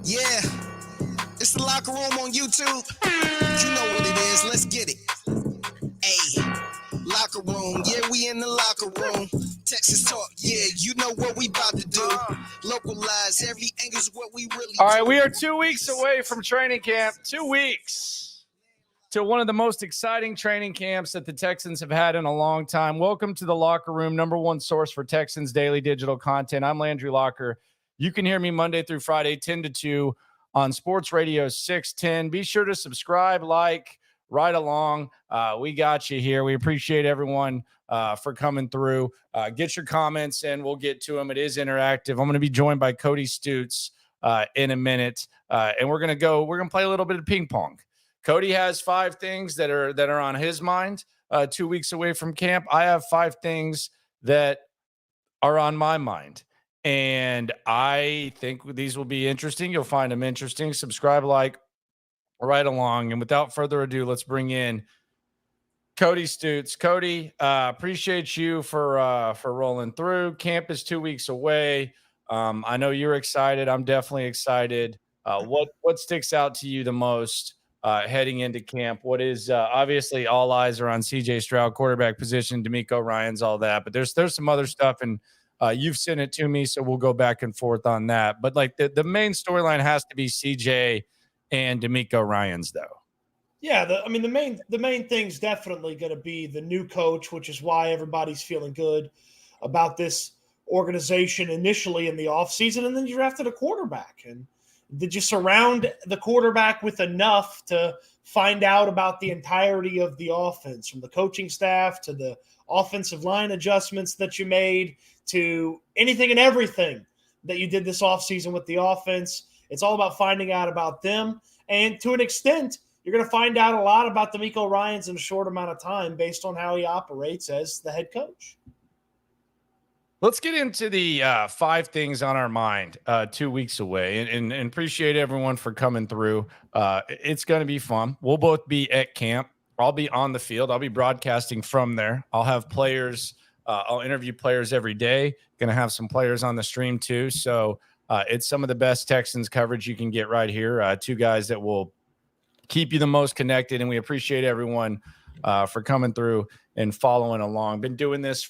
Yeah, it's the Locker Room on YouTube. You know what it is. Let's get it. Hey, Locker Room. Yeah, we in the Locker Room. Texas talk. Yeah, you know what we about to do. Localize every angle's what we really All right, we are 2 weeks away from training camp. 2 weeks to one of the most exciting training camps that the Texans have had in a long time. Welcome to the Locker Room, number one source for Texans daily digital content. I'm Landry Locker. You can hear me Monday through Friday, 10 to 2 on Sports Radio 610. Be sure to subscribe, like, right along. We got you here. We appreciate everyone for coming through. Get your comments and we'll get to them. It is interactive. I'm going to be joined by Cody Stoots in a minute. And we're going to play a little bit of ping pong. Cody has 5 things that are on his mind 2 weeks away from camp. I have 5 things that are on my mind. And I think these will be interesting. You'll find them interesting. Subscribe, like, right along. And without further ado, let's bring in Cody Stoots. Cody, appreciate you for rolling through. Camp is 2 weeks away. I know you're excited. I'm definitely excited. What sticks out to you the most heading into camp? What is obviously all eyes are on CJ Stroud, quarterback position, Nico, Ryan's, all that. But there's some other stuff, and you've sent it to me, so we'll go back and forth on that. But like the main storyline has to be CJ and Nico Ryans, though. Yeah, the main thing's definitely going to be the new coach, which is why everybody's feeling good about this organization initially in the offseason, and then you drafted a quarterback. And did you surround the quarterback with enough to find out about the entirety of the offense, from the coaching staff to the offensive line adjustments that you made to anything and everything that you did this offseason with the offense? It's all about finding out about them. And to an extent, you're going to find out a lot about Nico Ryans in a short amount of time based on how he operates as the head coach. Let's get into the 5 things on our mind 2 weeks away, and appreciate everyone for coming through. It's going to be fun. We'll both be at camp. I'll be on the field. I'll be broadcasting from there. I'll have players. I'll interview players every day. Going to have some players on the stream too. So it's some of the best Texans coverage you can get right here. 2 guys that will keep you the most connected, and we appreciate everyone for coming through and following along. Been doing this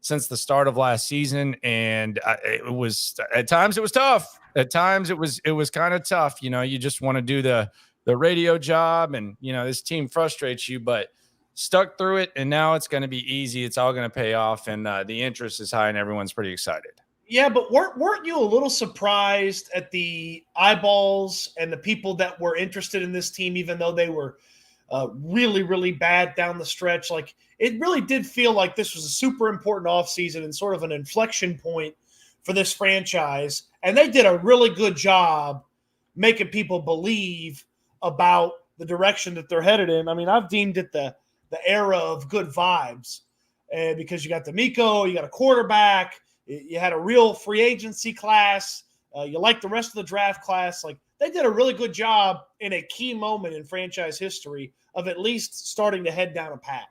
since the start of last season, and it was at times it was tough. At times it was kind of tough. You know, you just want to do the radio job, and you know this team frustrates you, but stuck through it, and now it's going to be easy. It's all going to pay off, and the interest is high, and everyone's pretty excited. Yeah, but weren't you a little surprised at the eyeballs and the people that were interested in this team, even though they were really, really bad down the stretch? Like, it really did feel like this was a super important offseason and sort of an inflection point for this franchise. And they did a really good job making people believe about the direction that they're headed in. I mean, I've deemed it the era of good vibes because you got Nico, you got a quarterback, you had a real free agency class. You like the rest of the draft class. Like, they did a really good job in a key moment in franchise history of at least starting to head down a path.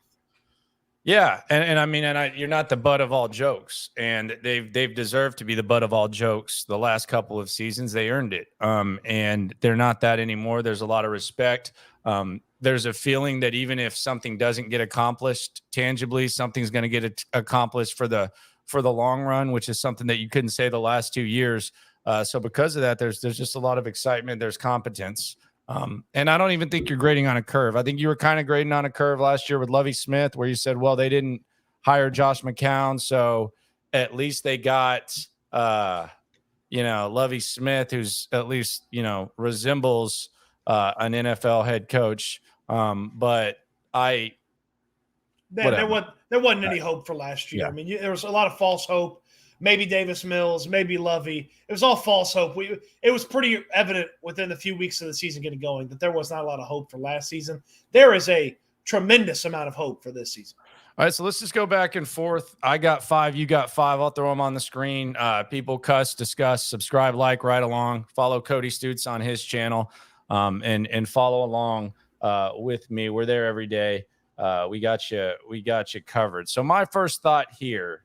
Yeah, and I mean, you're not the butt of all jokes, and they've deserved to be the butt of all jokes the last couple of seasons. They earned it, and they're not that anymore. There's a lot of respect. There's a feeling that even if something doesn't get accomplished tangibly, something's going to get accomplished for the long run, which is something that you couldn't say the last 2 years. So because of that, there's just a lot of excitement. There's competence. And I don't even think you're grading on a curve. I think you were kind of grading on a curve last year with Lovie Smith, where you said, well, they didn't hire Josh McCown, so at least they got, Lovie Smith, who's at least, resembles an NFL head coach. But there wasn't any hope for last year. Yeah. I mean, there was a lot of false hope. Maybe Davis Mills, maybe Lovey. It was all false hope. It was pretty evident within the few weeks of the season getting going that there was not a lot of hope for last season. There is a tremendous amount of hope for this season. All right, so let's just go back and forth. I got 5, you got 5. I'll throw them on the screen. People cuss, discuss, subscribe, like, right along. Follow Cody Stoots on his channel, and follow along with me. We're there every day. We got you covered. So my first thought here.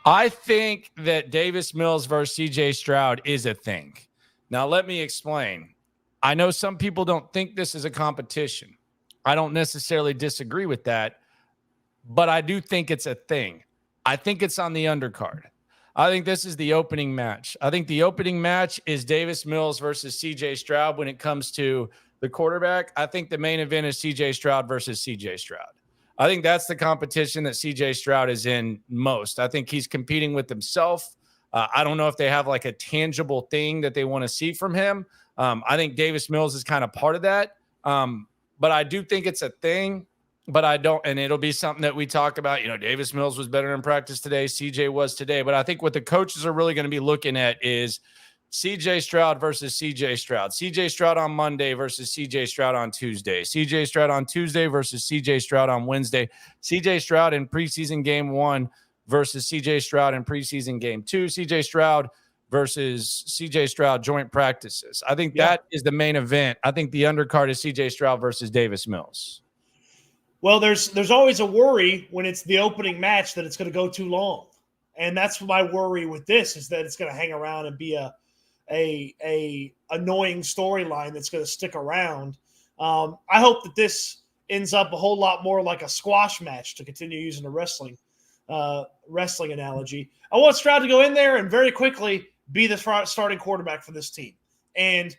I think that Davis Mills versus CJ Stroud is a thing. Now, let me explain. I know some people don't think this is a competition. I don't necessarily disagree with that, but I do think it's a thing. I think it's on the undercard. I think this is the opening match. I think the opening match is Davis Mills versus CJ Stroud when it comes to the quarterback. I think the main event is CJ Stroud versus CJ Stroud. I think that's the competition that CJ Stroud is in most. I think he's competing with himself. I don't know if they have like a tangible thing that they want to see from him. I think Davis Mills is kind of part of that. But I do think it's a thing, but I don't, and it'll be something that we talk about. You know, Davis Mills was better in practice today. CJ was today. But I think what the coaches are really going to be looking at is CJ Stroud versus CJ Stroud. CJ Stroud on Monday versus CJ Stroud on Tuesday. CJ Stroud on Tuesday versus CJ Stroud on Wednesday. CJ Stroud in preseason game 1 versus CJ Stroud in preseason game 2. CJ Stroud versus CJ Stroud joint practices. I think that is the main event. I think the undercard is CJ Stroud versus Davis Mills. Well, there's always a worry when it's the opening match that it's going to go too long. And that's my worry with this, is that it's going to hang around and be a annoying storyline that's going to stick around. I hope that this ends up a whole lot more like a squash match, to continue using a wrestling analogy. I want Stroud to go in there and very quickly be the starting quarterback for this team. And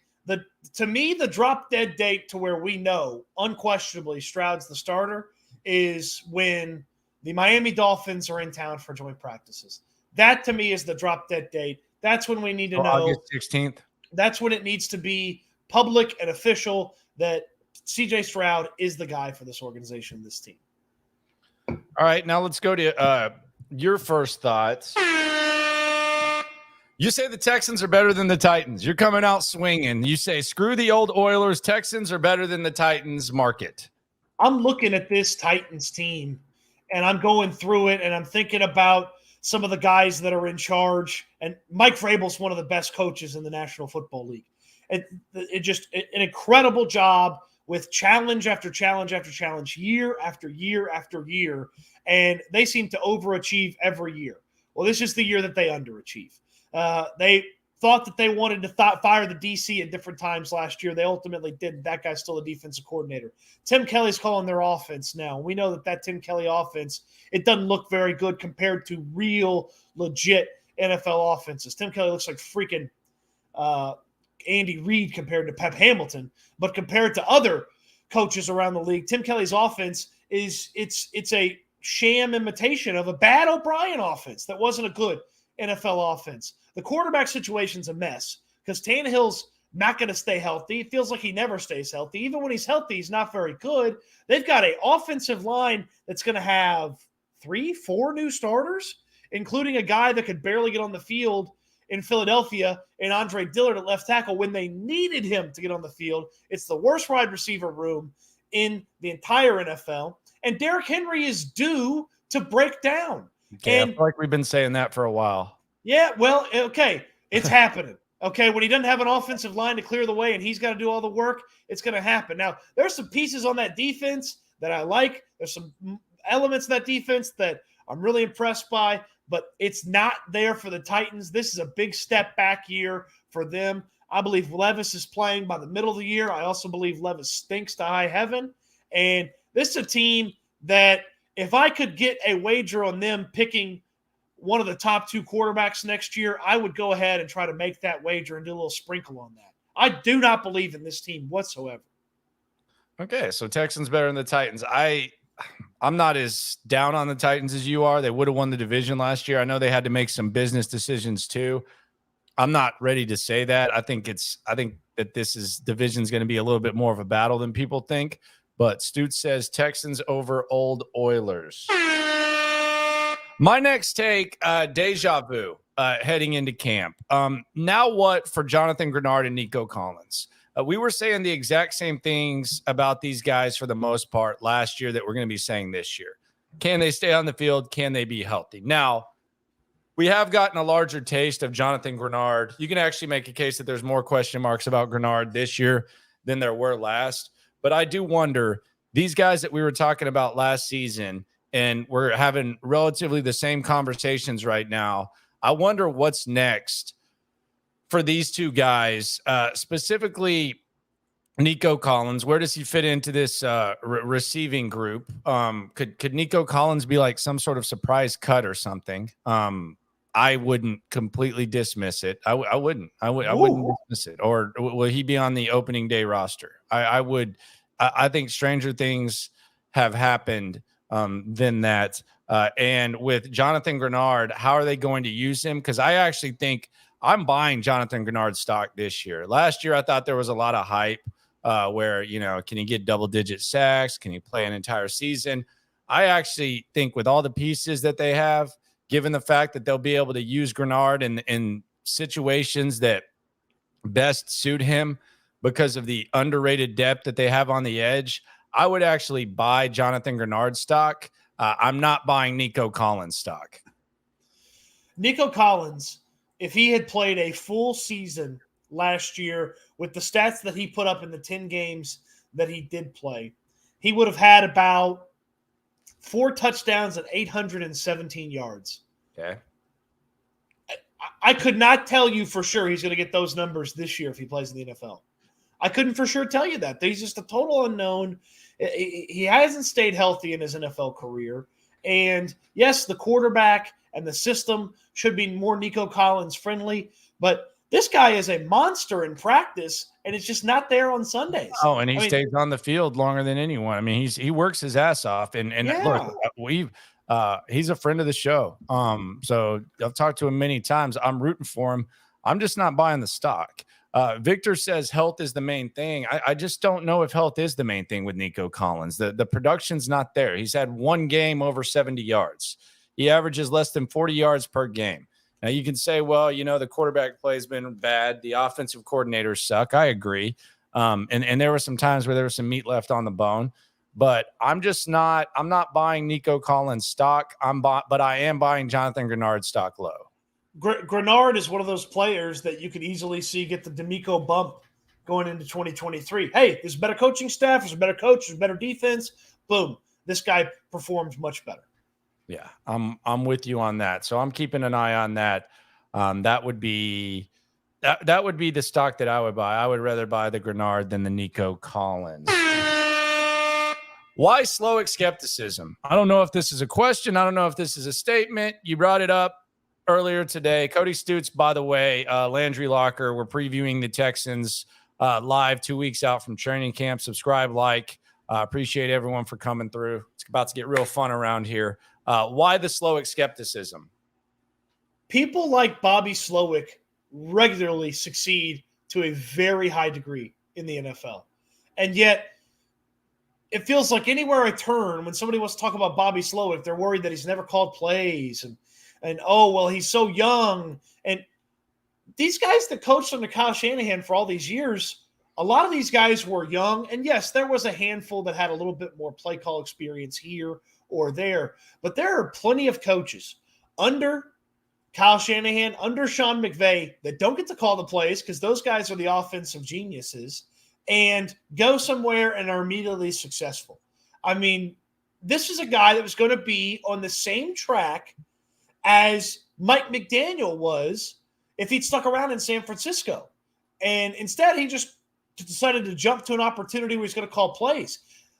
to me, the drop dead date to where we know unquestionably Stroud's the starter is when the Miami Dolphins are in town for joint practices. That to me is the drop dead date. That's when we need to know. August 16th. That's when it needs to be public and official that CJ Stroud is the guy for this organization, this team. All right, now let's go to your first thoughts. You say the Texans are better than the Titans. You're coming out swinging. You say, screw the old Oilers. Texans are better than the Titans. Mark it. I'm looking at this Titans team, and I'm going through it, and I'm thinking about some of the guys that are in charge. And Mike Vrabel's one of the best coaches in the National Football League. It just an incredible job with challenge after challenge after challenge, year after year after year. And they seem to overachieve every year. Well, this is the year that they underachieve. They thought that they wanted to fire the DC at different times last year. They ultimately didn't. That guy's still a defensive coordinator. Tim Kelly's calling their offense now. We know that Tim Kelly offense, it doesn't look very good compared to real, legit NFL offenses. Tim Kelly looks like freaking Andy Reid compared to Pep Hamilton. But compared to other coaches around the league, Tim Kelly's offense it's a sham imitation of a bad O'Brien offense that wasn't a good NFL offense. The quarterback situation's a mess because Tannehill's not going to stay healthy. It feels like he never stays healthy. Even when he's healthy, he's not very good. They've got an offensive line that's going to have 3-4 new starters, including a guy that could barely get on the field in Philadelphia and Andre Dillard at left tackle when they needed him to get on the field. It's the worst wide receiver room in the entire NFL. And Derrick Henry is due to break down. Okay, I feel like we've been saying that for a while. Yeah, well, okay, it's happening. Okay, when he doesn't have an offensive line to clear the way and he's got to do all the work, it's going to happen. Now, there's some pieces on that defense that I like. There's some elements of that defense that I'm really impressed by, but it's not there for the Titans. This is a big step back year for them. I believe Levis is playing by the middle of the year. I also believe Levis stinks to high heaven. And this is a team that if I could get a wager on them picking one of the top 2 quarterbacks next year, I would go ahead and try to make that wager and do a little sprinkle on that. I do not believe in this team whatsoever. Okay, so Texans better than the Titans. I'm not as down on the Titans as you are. They would have won the division last year. I know they had to make some business decisions too. I'm not ready to say that. I think that this division's going to be a little bit more of a battle than people think. But Stoots says Texans over old Oilers. My next take, deja vu, heading into camp. Now what for Jonathan Granard and Nico Collins? We were saying the exact same things about these guys for the most part last year that we're going to be saying this year. Can they stay on the field? Can they be healthy? Now, we have gotten a larger taste of Jonathan Granard. You can actually make a case that there's more question marks about Granard this year than there were last. But I do wonder, these guys that we were talking about last season, and we're having relatively the same conversations right now. I wonder what's next for these two guys, specifically Nico Collins. Where does he fit into this receiving group? Could Nico Collins be like some sort of surprise cut or something? I wouldn't completely dismiss it. I wouldn't dismiss it. Or will he be on the opening day roster? I would. I think stranger things have happened than that. And with Jonathan Granard, how are they going to use him? Because I actually think I'm buying Jonathan Granard stock this year. Last year, I thought there was a lot of hype where, can he get double-digit sacks? Can he play an entire season? I actually think with all the pieces that they have, given the fact that they'll be able to use Granard in situations that best suit him because of the underrated depth that they have on the edge, I would actually buy Jonathan Granard stock. I'm not buying Nico Collins stock. Nico Collins, if he had played a full season last year with the stats that he put up in the 10 games that he did play, he would have had about 4 touchdowns and 817 yards. Okay. I could not tell you for sure he's going to get those numbers this year if he plays in the NFL. I couldn't for sure tell you that. He's just a total unknown. He hasn't stayed healthy in his NFL career. And yes, the quarterback and the system should be more Nico Collins friendly, but this guy is a monster in practice, and it's just not there on Sundays. Oh, and he stays on the field longer than anyone. I mean, he works his ass off, and look, he's a friend of the show. So I've talked to him many times. I'm rooting for him. I'm just not buying the stock. Victor says health is the main thing. I just don't know if health is the main thing with Nico Collins. The production's not there. He's had one game over 70 yards. He averages less than 40 yards per game. Now, you can say, well, the quarterback play has been bad. The offensive coordinators suck. I agree. And there were some times where there was some meat left on the bone. But I'm not buying Nico Collins stock. But I am buying Jonathan Granard stock low. Granard is one of those players that you could easily see get the D'Amico bump going into 2023. Hey, there's a better coaching staff. There's a better coach. There's better defense. Boom. This guy performs much better. Yeah, I'm with you on that. So I'm keeping an eye on that. That would be the stock that I would buy. I would rather buy the Granard than the Nico Collins. Why Slowik skepticism? I don't know if this is a question. I don't know if this is a statement. You brought it up earlier today. Cody Stoots, by the way, Landry Locker. We're previewing the Texans live 2 weeks out from training camp. Subscribe, like. Appreciate everyone for coming through. It's about to get real fun around here. Why the Slowik skepticism? People like Bobby Slowik regularly succeed to a very high degree in the NFL. And yet, it feels like anywhere I turn, when somebody wants to talk about Bobby Slowik, they're worried that he's never called plays. And oh, well, he's so young. And these guys that coached under Kyle Shanahan for all these years, a lot of these guys were young. And yes, there was a handful that had a little bit more play call experience here or there. But there are plenty of coaches under Kyle Shanahan, under Sean McVay, that don't get to call the plays because those guys are the offensive geniuses and go somewhere and are immediately successful. I mean, this is a guy that was going to be on the same track as Mike McDaniel was if he'd stuck around in San Francisco. And instead, he just decided to jump to an opportunity where he's going to call plays.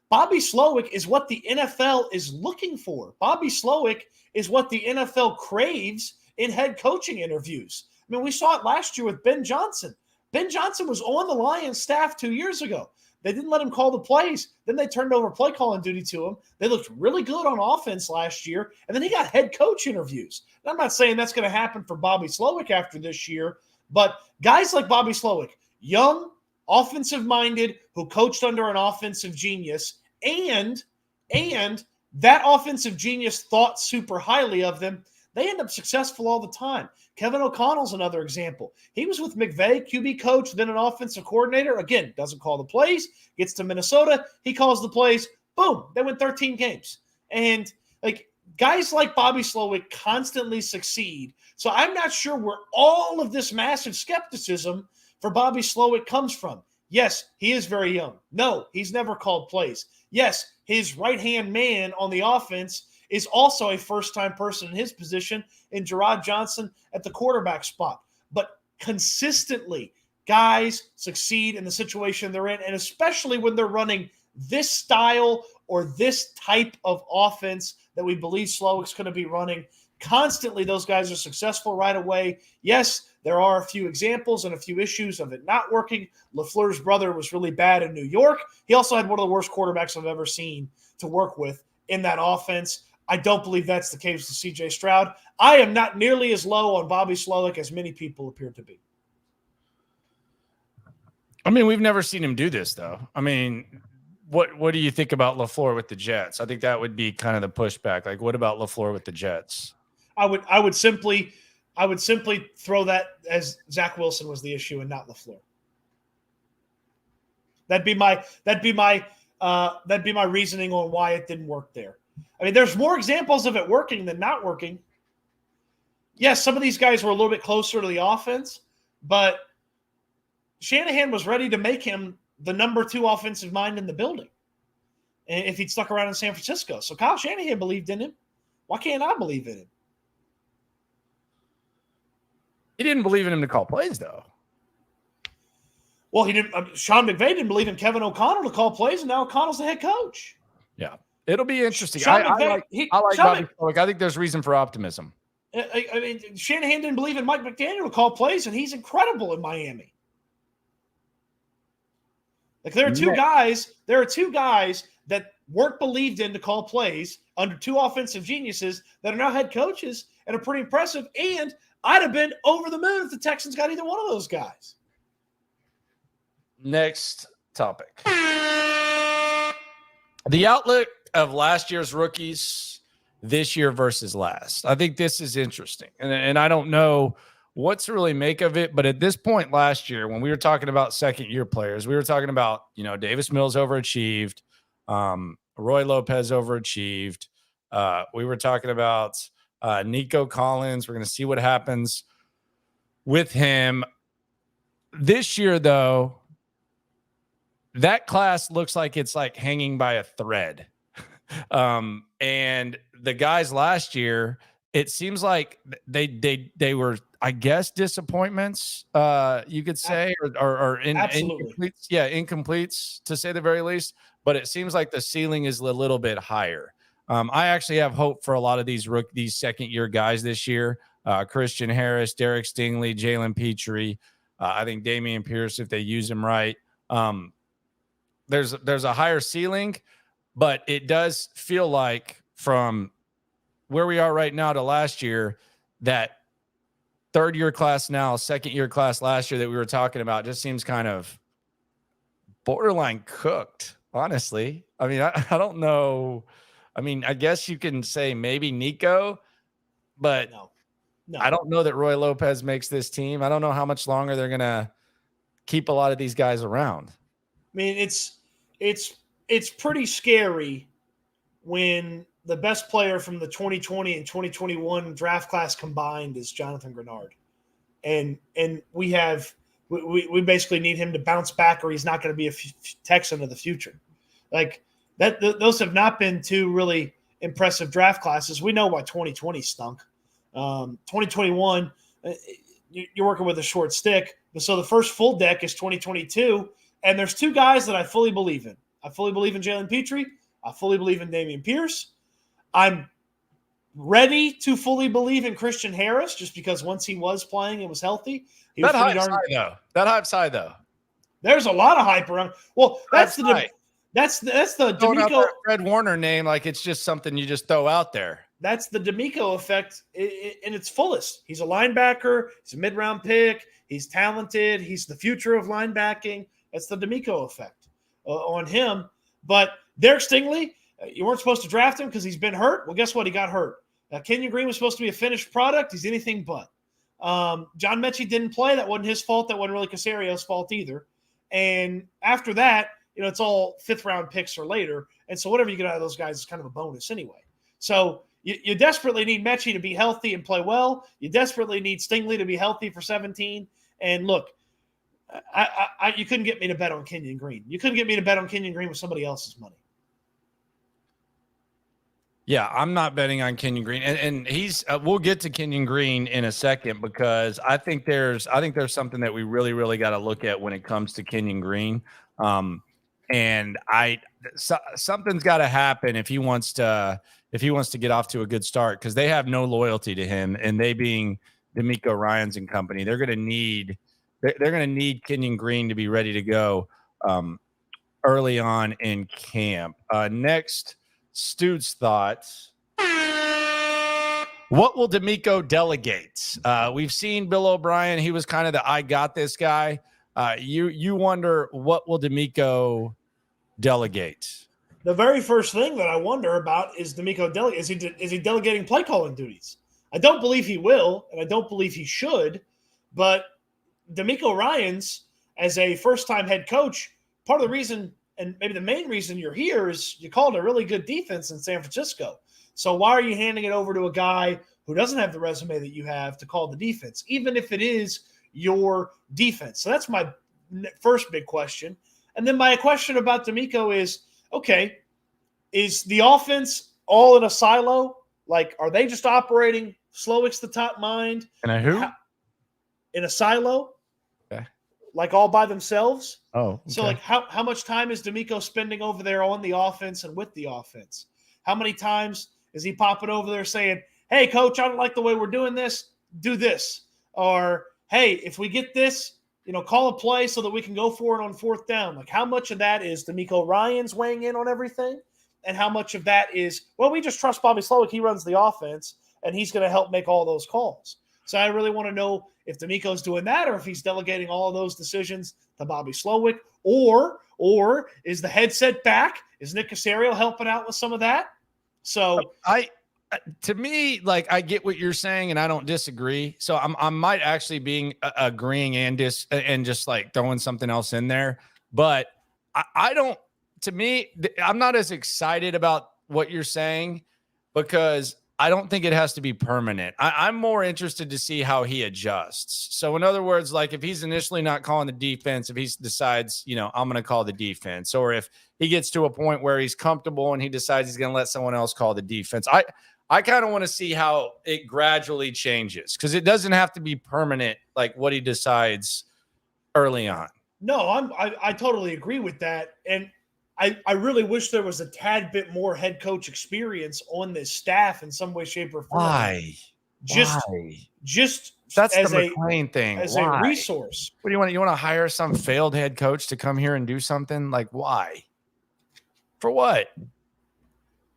Bobby Slowik is what the NFL is looking for. Bobby Slowik is what the NFL craves in head coaching interviews. I mean, we saw it last year with Ben Johnson. Ben Johnson was on the Lions staff 2 years ago. They didn't let him call the plays. Then they turned over play calling duty to him. They looked really good on offense last year. And then he got head coach interviews. And I'm not saying that's going to happen for Bobby Slowik after this year, but guys like Bobby Slowik, young, offensive-minded, who coached under an offensive genius, and that offensive genius thought super highly of them, they end up successful all the time. Kevin O'Connell's another example. He was with McVay, QB coach, then an offensive coordinator. Again, doesn't call the plays, gets to Minnesota, he calls the plays, boom, they win 13 games. And guys like Bobby Slowik constantly succeed. So I'm not sure where all of this massive skepticism for Bobby Slowik comes from. Yes, he is very young. No, he's never called plays. Yes, his right-hand man on the offense is also a first-time person in his position in Gerard Johnson at the quarterback spot. But consistently, guys succeed in the situation they're in, and especially when they're running this style or this type of offense that we believe Slowik's going to be running. Constantly, those guys are successful right away. Yes, there are a few examples and a few issues of it not working. LaFleur's brother was really bad in New York. He also had one of the worst quarterbacks I've ever seen to work with in that offense. I don't believe that's the case with C.J. Stroud. I am not nearly as low on Bobby Slowik as many people appear to be. I mean, we've never seen him do this, though. I mean, what do you think about LaFleur with the Jets? I think that would be kind of the pushback. Like, what about LaFleur with the Jets? I would simply throw that as Zach Wilson was the issue and not LaFleur. That'd be my reasoning on why it didn't work there. I mean, there's more examples of it working than not working. Yes, some of these guys were a little bit closer to the offense, but Shanahan was ready to make him the number 2 offensive mind in the building if he'd stuck around in San Francisco. So Kyle Shanahan believed in him. Why can't I believe in him? He didn't believe in him to call plays, though. Well, he didn't. Sean McVay didn't believe in Kevin O'Connell to call plays, and now O'Connell's the head coach. Yeah, it'll be interesting. I like Bobby Slowik. I think there's reason for optimism. I mean, Shanahan didn't believe in Mike McDaniel to call plays, and he's incredible in Miami. Like there are two guys that weren't believed in to call plays under 2 offensive geniuses that are now head coaches and are pretty impressive. And I'd have been over the moon if the Texans got either one of those guys. Next topic. The outlook of last year's rookies this year versus last. I think this is interesting. And I don't know what to really make of it. But at this point last year, when we were talking about second-year players, we were talking about, Davis Mills overachieved, Roy Lopez overachieved. We were talking about Nico Collins. We're going to see what happens with him. This year, though, that class looks like it's like hanging by a thread. And the guys last year, it seems like they were, I guess, disappointments, you could say, or incompletes. Yeah, incompletes to say the very least. But it seems like the ceiling is a little bit higher. I actually have hope for a lot of these second-year guys this year. Christian Harris, Derek Stingley, Jalen Petrie. I think Dameon Pierce, if they use him right. There's a higher ceiling, but it does feel like from where we are right now to last year, that third-year class now, second-year class last year that we were talking about just seems kind of borderline cooked, honestly. I mean, I don't know. I mean, I guess you can say maybe Nico, but no. I don't know that Roy Lopez makes this team. I don't know how much longer they're going to keep a lot of these guys around. I mean, it's pretty scary when the best player from the 2020 and 2021 draft class combined is Jonathan Granard. And we basically need him to bounce back or he's not going to be a Texan of the future. Like that, those have not been 2 really impressive draft classes. We know why 2020 stunk. 2021, you're working with a short stick. So the first full deck is 2022. And there's 2 guys that I fully believe in. I fully believe in Jalen Petrie. I fully believe in Dameon Pierce. I'm ready to fully believe in Christian Harris just because once he was playing and was healthy, he was pretty darn good. That hype's high, though. There's a lot of hype around. Well, that's the D'Amico Fred Warner name, like it's just something you just throw out there. That's the D'Amico effect in its fullest. He's a linebacker. He's a mid-round pick. He's talented. He's the future of linebacking. That's the D'Amico effect on him. But Derek Stingley, you weren't supposed to draft him because he's been hurt. Well, guess what? He got hurt. Kenyan Green was supposed to be a finished product. He's anything but. John Mechie didn't play. That wasn't his fault. That wasn't really Casario's fault either. And after that, it's all 5th-round picks or later. And so whatever you get out of those guys is kind of a bonus anyway. So you desperately need Mechie to be healthy and play well. You desperately need Stingley to be healthy for 17. And look, you couldn't get me to bet on Kenyan Green. You couldn't get me to bet on Kenyan Green with somebody else's money. Yeah, I'm not betting on Kenyan Green, and he's. We'll get to Kenyan Green in a second because I think there's something that we really got to look at when it comes to Kenyan Green. And something's got to happen if he wants to get off to a good start, because they have no loyalty to him, and they being D'Amico Ryans and company, they're going to need Kenyan Green to be ready to go early on in camp. Next. Stoots thoughts. What will D'Amico delegate? We've seen Bill O'Brien. He was kind of the I got this guy. You wonder, what will D'Amico delegate? The very first thing that I wonder about is D'Amico is he delegating play calling duties? I don't believe he will, and I don't believe he should. But D'Amico Ryans, as a first-time head coach, part of the reason, and maybe the main reason you're here, is you called a really good defense in San Francisco. So why are you handing it over to a guy who doesn't have the resume that you have to call the defense, even if it is your defense? So that's my first big question. And then my question about D'Amico is, okay, is the offense all in a silo? Like, are they just operating Slowik's the top mind? And a who? In a silo? Okay. Like all by themselves? Oh, okay. So like how much time is D'Amico spending over there on the offense and with the offense? How many times is he popping over there saying, hey, coach, I don't like the way we're doing this. Do this. Or, hey, if we get this, call a play so that we can go for it on fourth down. Like, how much of that is D'Amico Ryans weighing in on everything? And how much of that is, well, we just trust Bobby Slowik. He runs the offense, and he's going to help make all those calls. So I really want to know if D'Amico's doing that, or if he's delegating all of those decisions to Bobby Slowik, or is the headset back? Is Nick Caserio helping out with some of that? So to me, like, I get what you're saying, and I don't disagree. So I might actually be agreeing and just like throwing something else in there. But I don't. To me, I'm not as excited about what you're saying, because I don't think it has to be permanent. I'm more interested to see how he adjusts. So in other words, like, if he's initially not calling the defense, if he decides, I'm going to call the defense, or if he gets to a point where he's comfortable and he decides he's going to let someone else call the defense. I kind of want to see how it gradually changes, because it doesn't have to be permanent, like what he decides early on. No, I totally agree with that. And I really wish there was a tad bit more head coach experience on this staff in some way, shape, or form. Why? Just that's as the McLean thing. As why? A resource. What do you want? You want to hire some failed head coach to come here and do something? Like, why? For what?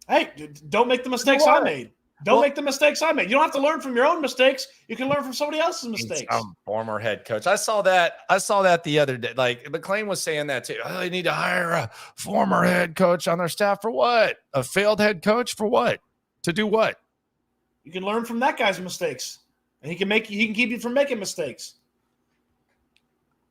Hey, don't make the mistakes I made. Don't make the mistakes I made. You don't have to learn from your own mistakes. You can learn from somebody else's mistakes. Some former head coach. I saw that the other day. Like, McLean was saying that too. Oh, they need to hire a former head coach on their staff for what? A failed head coach for what? To do what? You can learn from that guy's mistakes, and he can keep you from making mistakes.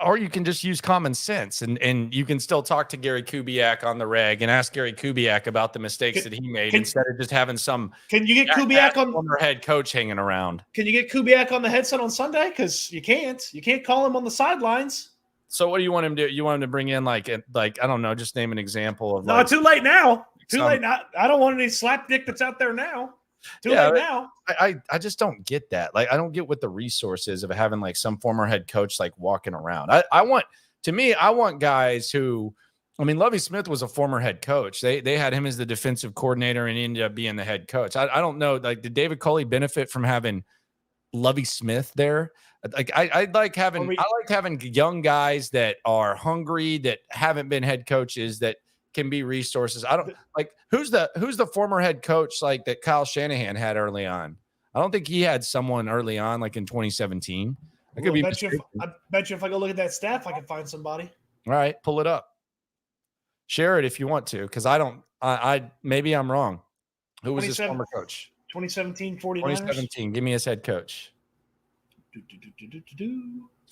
Or you can just use common sense, and you can still talk to Gary Kubiak on the reg and ask Gary Kubiak about the mistakes that he made, instead of just having some. Can you get Kubiak on former head coach hanging around? Can you get Kubiak on the headset on Sunday? Because you can't call him on the sidelines. So what do you want him to do? You want him to bring in like I don't know, just name an example of. No, too late now. Too late now. I don't want any slapdick that's out there now. Too late now. I just don't get that. Like, I don't get what the resource is of having like some former head coach like walking around. I want guys who, Lovie Smith was a former head coach. They had him as the defensive coordinator and he ended up being the head coach. I don't know. Like, did David Culley benefit from having Lovie Smith there? Like, I like having young guys that are hungry, that haven't been head coaches, that can be resources. I don't like who's the former head coach like that Kyle Shanahan had early on. I don't think he had someone early on like in 2017. I bet you if I go look at that staff, I can find somebody. All right, pull it up. Share it if you want to, because I maybe I'm wrong. Who was his former coach? 2017 49ers? 2017. Give me his head coach.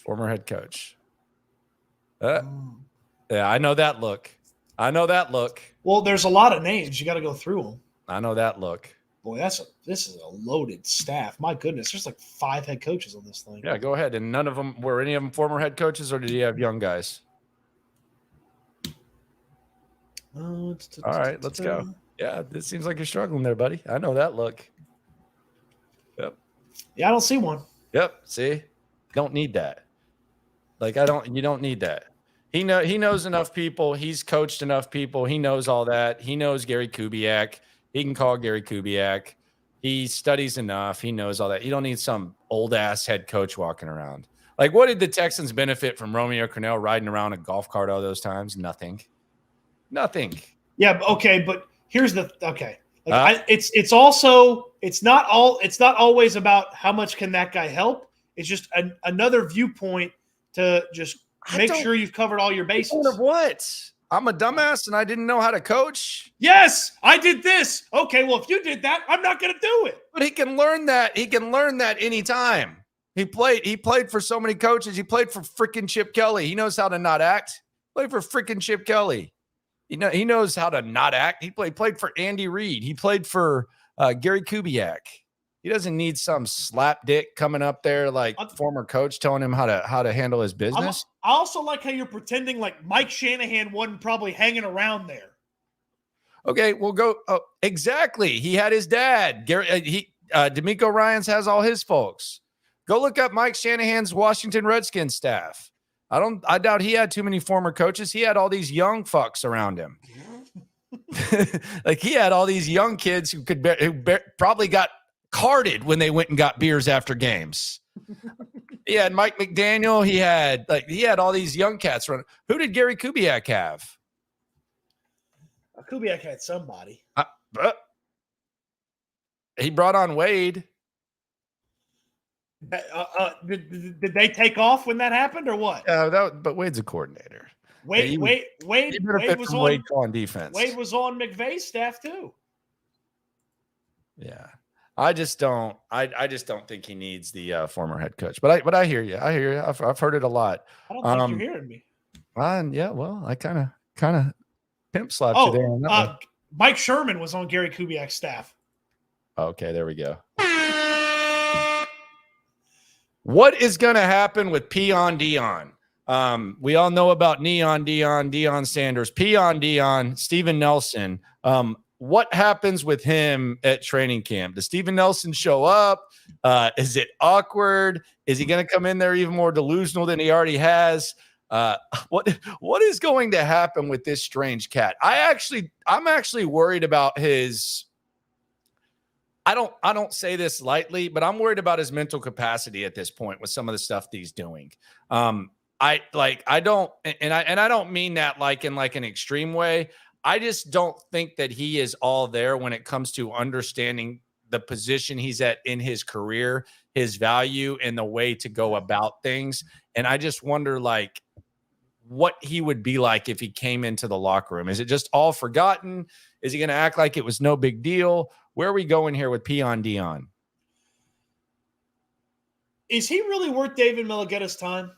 Former head coach. Yeah, I know that look. Well, there's a lot of names. You got to go through them. I know that look. Boy, this is a loaded staff. My goodness, there's like 5 head coaches on this thing. Yeah, go ahead. And none of them were any of them former head coaches, or did he have young guys? All right, let's go. Yeah, it seems like you're struggling there, buddy. I know that look. Yep. Yeah, I don't see one. Yep. See, don't need that. Like you don't need that. He knows enough people. He's coached enough people. He knows all that. He knows Gary Kubiak. He can call Gary Kubiak. He studies enough. He knows all that. You don't need some old ass head coach walking around. Like, what did the Texans benefit from Romeo Crennel riding around a golf cart all those times? Nothing. Yeah. Okay. But here's the, okay. Like it's not always about how much can that guy help. It's just another viewpoint to just make sure you've covered all your bases. Of what? I'm a dumbass and I didn't know how to coach. Yes, I did this. Okay, well, if you did that, I'm not going to do it. But he can learn that. He can learn that anytime. He played for so many coaches. He played for freaking Chip Kelly. He knows how to not act. Played for freaking Chip Kelly. He knows how to not act. He played for Andy Reid. He played for Gary Kubiak. He doesn't need some slapdick coming up there like former coach telling him how to handle his business. I also like how you're pretending like Mike Shanahan wasn't probably hanging around there. Okay, we'll go. Oh, exactly. He had his dad. Gary. D'Amico Ryans has all his folks. Go look up Mike Shanahan's Washington Redskins staff. I doubt he had too many former coaches. He had all these young fucks around him. Like he had all these young kids who probably got carded when they went and got beers after games. He had Mike McDaniel. He had all these young cats running. Who did Gary Kubiak have? Kubiak had somebody. He brought on Wade. Did they take off when that happened or what? But Wade's a coordinator. Wade was on defense. Wade was on McVay's staff too. Yeah. I just don't think he needs the former head coach. But I hear you. I've heard it a lot. I don't think you're hearing me. Yeah, well, I kind of pimp slapped you there. On that Mike Sherman was on Gary Kubiak's staff. Okay, there we go. What is going to happen with Peon Dion? We all know about Neon Dion, Deion Sanders, Peon Dion, Steven Nelson. What happens with him at training camp? Does Steven Nelson show up? Is it awkward? Is he going to come in there even more delusional than he already has? What is going to happen with this strange cat? I'm actually worried about his. I don't say this lightly, but I'm worried about his mental capacity at this point with some of the stuff that he's doing. I don't mean that like in like an extreme way. I just don't think that he is all there when it comes to understanding the position he's at in his career, his value, and the way to go about things. And I just wonder like what he would be like if he came into the locker room. Is it just all forgotten? Is he going to act like it was no big deal? Where are we going here with Peon Dion? Is he really worth David Mulugheta's time?